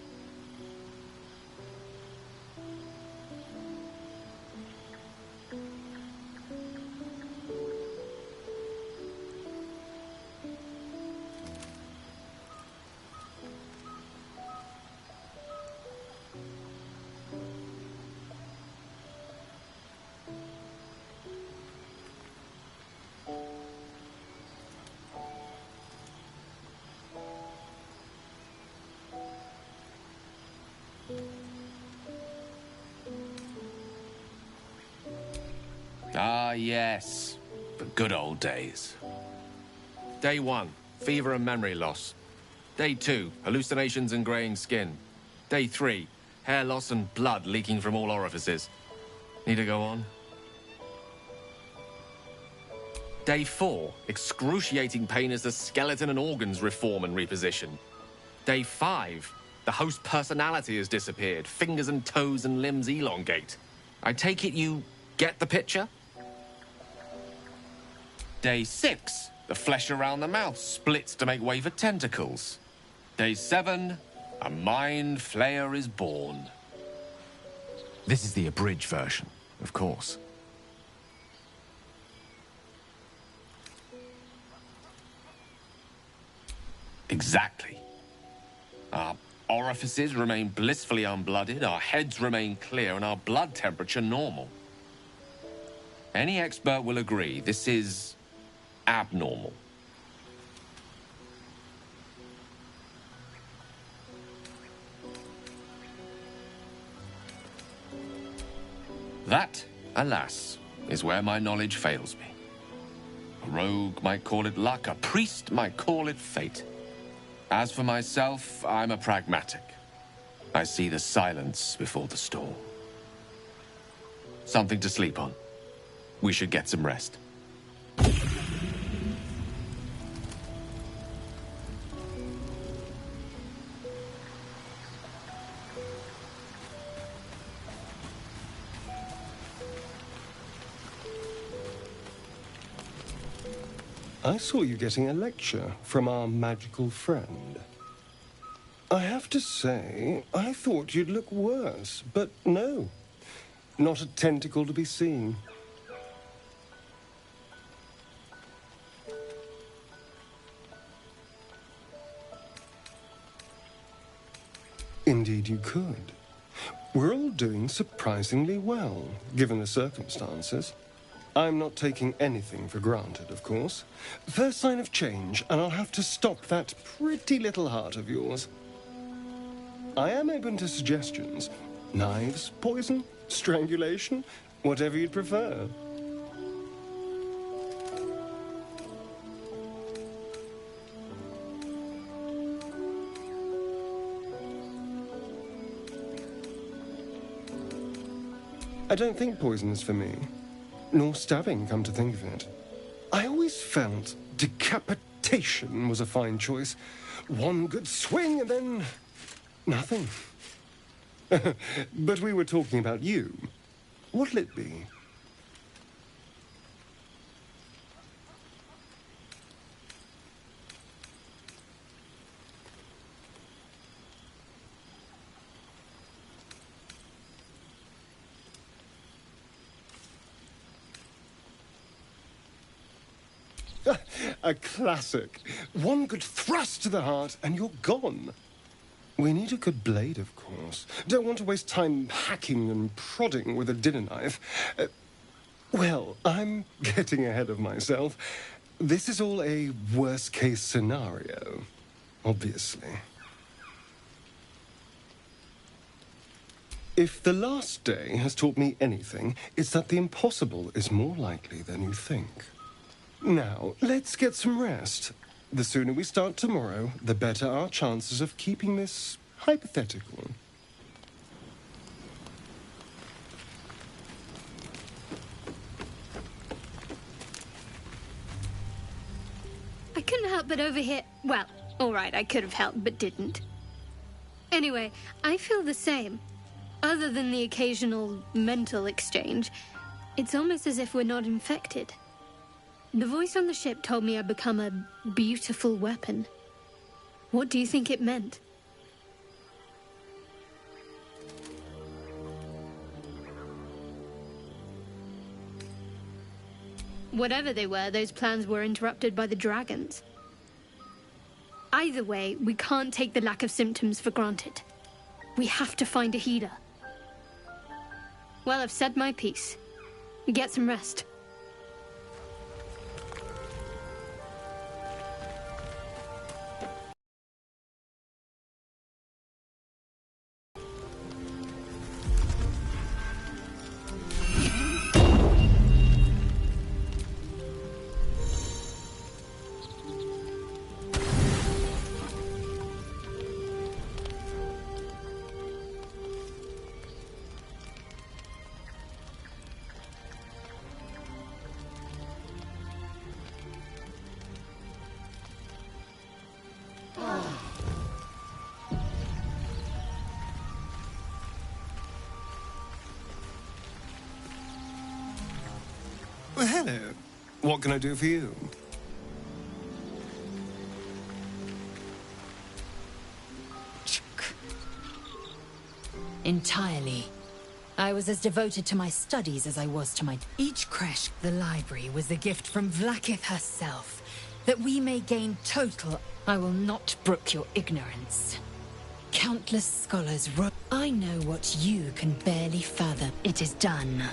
Ah, yes. The good old days. Day 1, fever and memory loss. Day 2, hallucinations and greying skin. Day 3, hair loss and blood leaking from all orifices. Need to go on? Day 4, excruciating pain as the skeleton and organs reform and reposition. Day 5, the host personality has disappeared. Fingers and toes and limbs elongate. I take it you get the picture? Day 6, the flesh around the mouth splits to make way for tentacles. Day 7, a mind flayer is born. This is the abridged version, of course. Exactly. Our orifices remain blissfully unblooded, our heads remain clear, and our blood temperature normal. Any expert will agree this is abnormal. That, alas, is where my knowledge fails me. A rogue might call it luck, a priest might call it fate. As for myself, I'm a pragmatic. I see the silence before the storm. Something to sleep on. We should get some rest. I saw you getting a lecture from our magical friend. I have to say, I thought you'd look worse, but no. Not a tentacle to be seen. Indeed you could. We're all doing surprisingly well, given the circumstances. I'm not taking anything for granted, of course. First sign of change, and I'll have to stop that pretty little heart of yours. I am open to suggestions. Knives, poison, strangulation, whatever you'd prefer. I don't think poison is for me. Nor stabbing, come to think of it. I always felt decapitation was a fine choice. One good swing and then nothing. But we were talking about you. What'll it be? A classic. One good thrust to the heart and you're gone. We need a good blade, of course. Don't want to waste time hacking and prodding with a dinner knife. Well, I'm getting ahead of myself. This is all a worst-case scenario, obviously. If the last day has taught me anything, it's that the impossible is more likely than you think. Now, let's get some rest. The sooner we start tomorrow, the better our chances of keeping this hypothetical. I couldn't help but overhear... Well, Alright, I could have helped, but didn't. Anyway, I feel the same. Other than the occasional mental exchange, it's almost as if we're not infected. The voice on the ship told me I'd become a beautiful weapon. What do you think it meant? Whatever they were, those plans were interrupted by the dragons. Either way, we can't take the lack of symptoms for granted. We have to find a healer. Well, I've said my piece. Get some rest. Well, hello. What can I do for you? Entirely. I was as devoted to my studies as I was to my... Each creche, the library, was a gift from Vlaakith herself, that we may gain total... I will not brook your ignorance. Countless scholars wrote... I know what you can barely fathom. It is done.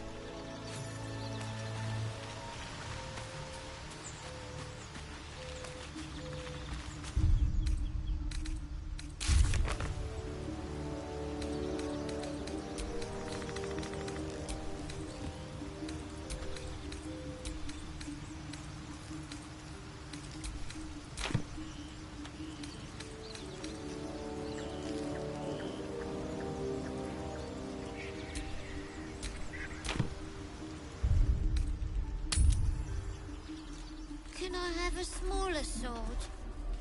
Can I have a smaller sword?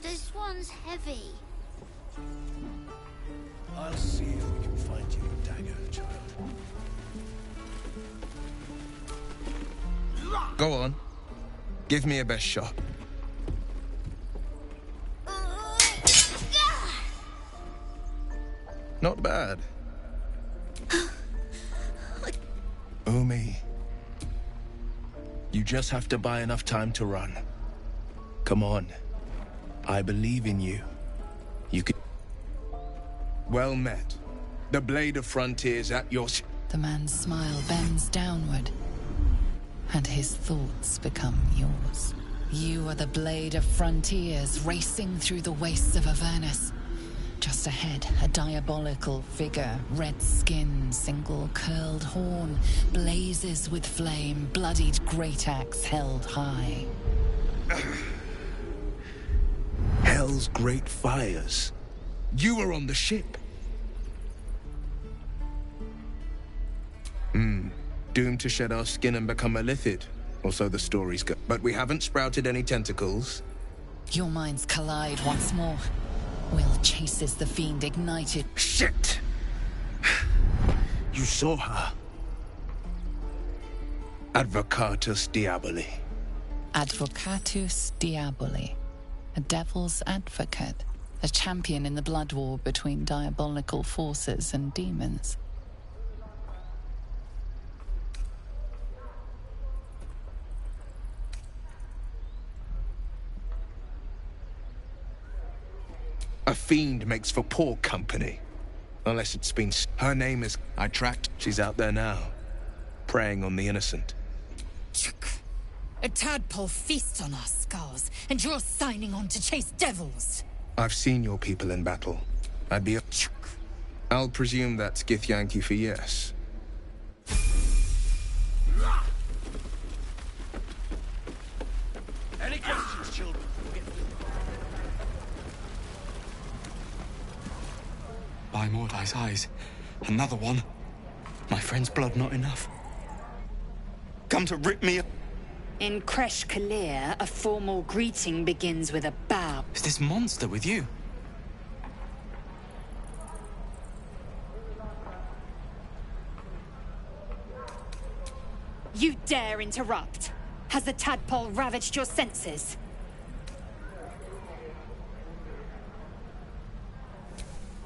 This one's heavy. I'll see if we can find you a dagger, child. Go on. Give me your best shot. Not bad. Umi. You just have to buy enough time to run. Come on. I believe in you. You can... Well met. The Blade of Frontiers at your... The man's smile bends downward, and his thoughts become yours. You are the Blade of Frontiers, racing through the wastes of Avernus. Just ahead, a diabolical figure, red skin, single curled horn, blazes with flame, bloodied great axe held high. Hell's great fires. You were on the ship. Doomed to shed our skin and become a lithid, or so the stories go. But we haven't sprouted any tentacles. Your minds collide once more. Will chases the fiend ignited. Shit! You saw her. Advocatus Diaboli. Advocatus Diaboli. A devil's advocate. A champion in the blood war between diabolical forces and demons. A fiend makes for poor company. Unless it's been... Her name is... I tracked. She's out there now. Preying on the innocent. A tadpole feasts on our skulls, and you're signing on to chase devils. I've seen your people in battle. I'd be a... I'll presume that's Githyanki for yes. Any questions, children? By Mordai's eyes. Another one. My friend's blood not enough. Come to rip me up. In Kresh Kalir, a formal greeting begins with a bow. Is this monster with you? You dare interrupt? Has the tadpole ravaged your senses?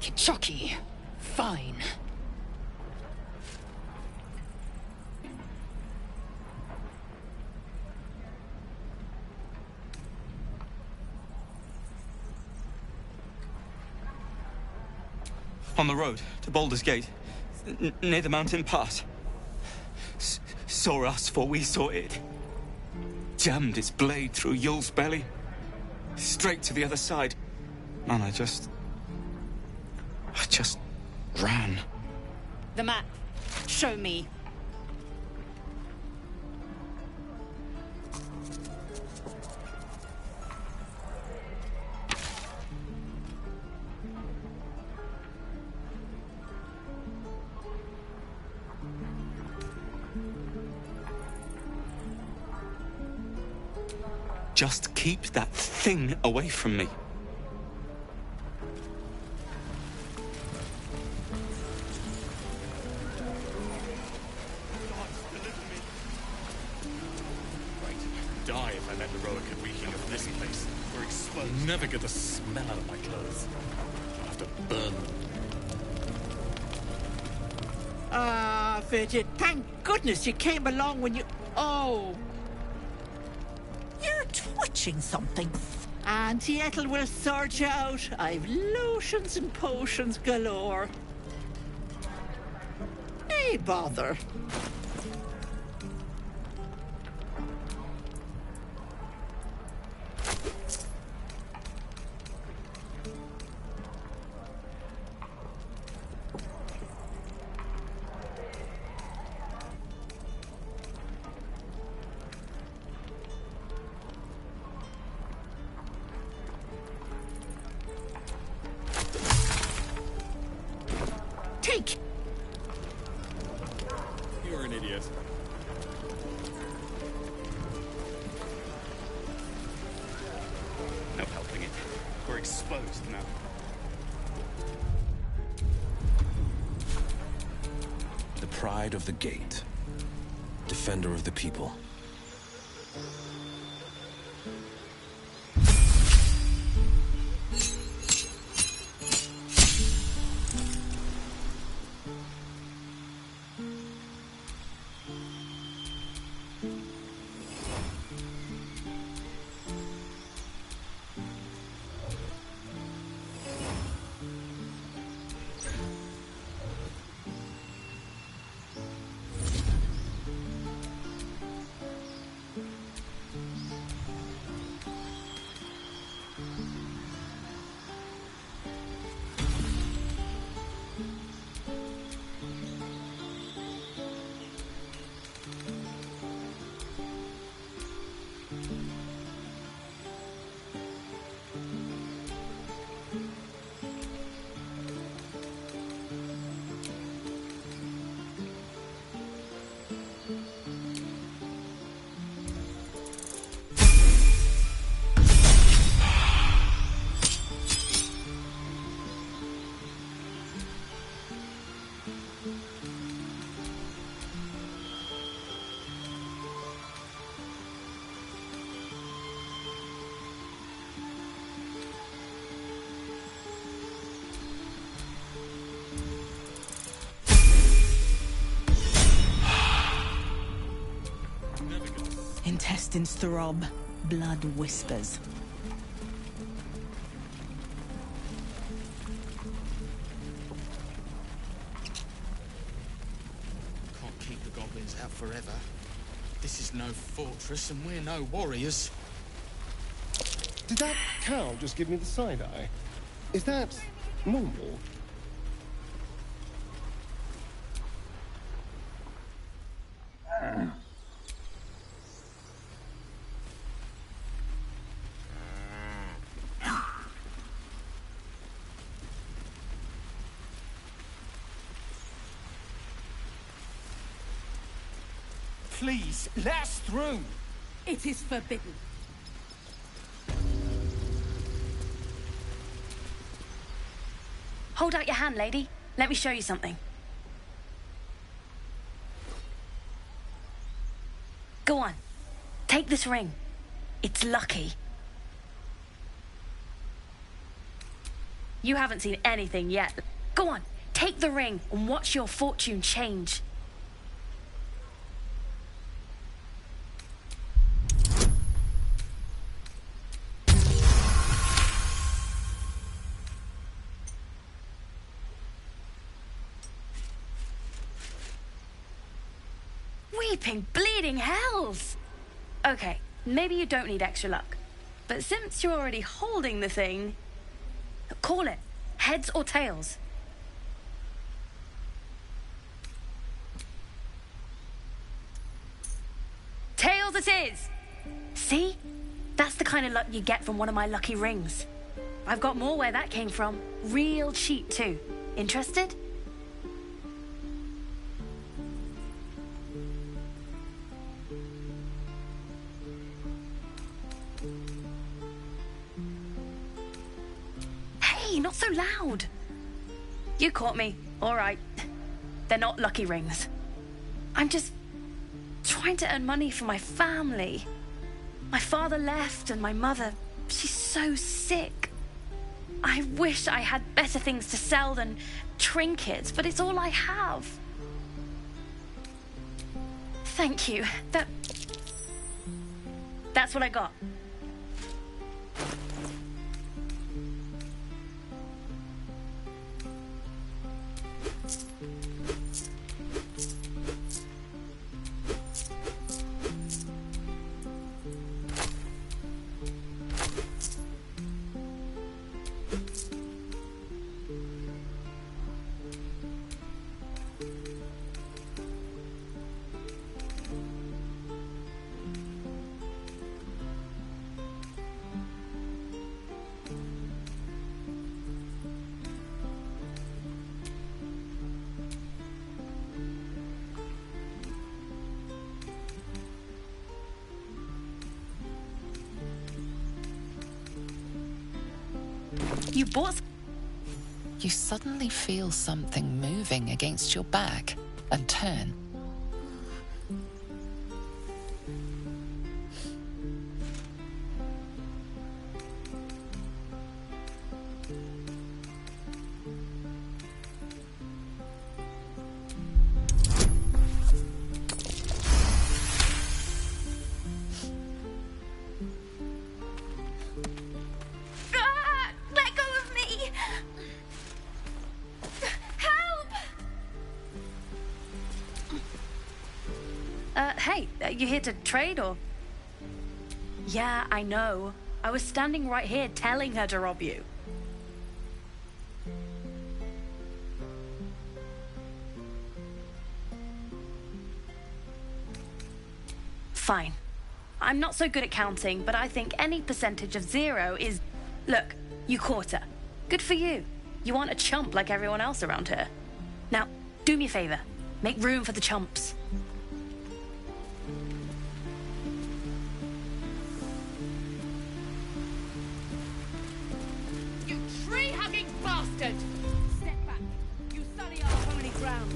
Kichoki. Fine. On the road to Baldur's Gate, near the mountain pass. Saw us, for we saw it. Jammed its blade through Yul's belly, straight to the other side. And I just ran. The map. Show me. Just keep that thing away from me. Die if I let the Roica reeking of this place. We're exposed. You'll never get the smell out of my clothes. I'll have to burn them. Ah, Virgin, thank goodness you came along when you... Oh. You're twitching something. Auntie Ethel will sort you out. I've lotions and potions galore. Hey, bother. Take. You're an idiot. No helping it. We're exposed now. The pride of the gate. Defender of the people. Intestines throb, blood whispers. Can't keep the goblins out forever. This is no fortress and we're no warriors. Did that cow just give me the side eye? Is that normal? Please, let us through! It is forbidden. Hold out your hand, lady. Let me show you something. Go on. Take this ring. It's lucky. You haven't seen anything yet. Go on. Take the ring and watch your fortune change. Weeping, bleeding hells! Okay, maybe you don't need extra luck. But since you're already holding the thing, call it. Heads or tails? Tails it is! See? That's the kind of luck you get from one of my lucky rings. I've got more where that came from. Real cheap, too. Interested? Hey, not so loud. You caught me. All right. They're not lucky rings. I'm just trying to earn money for my family. My father left and my mother, she's so sick. I wish I had better things to sell than trinkets, but it's all I have. Thank you. That's what I got. You bought... You suddenly feel something moving against your back and turn. Hey, you here to trade or? Yeah, I know. I was standing right here telling her to rob you. Fine. I'm not so good at counting, but I think any percentage of 0 is... Look, you caught her. Good for you. You aren't a chump like everyone else around here. Now, do me a favor. Make room for the chumps. Tree-hugging bastard! Step back. You sully our holy ground.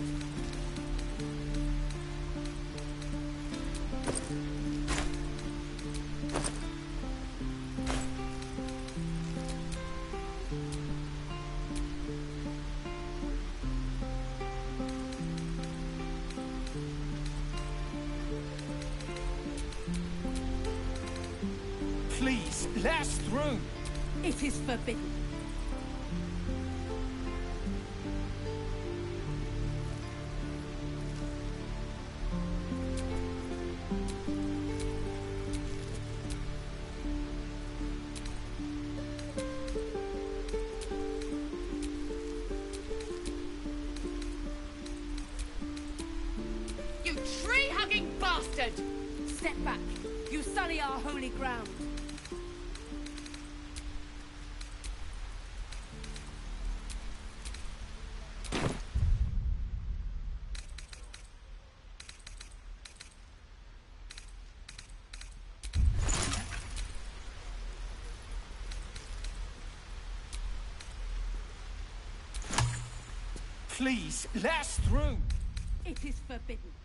Please, let us through. It is forbidden. You tree-hugging bastard! Step back. You sully our holy ground. Please, let us through! It is forbidden.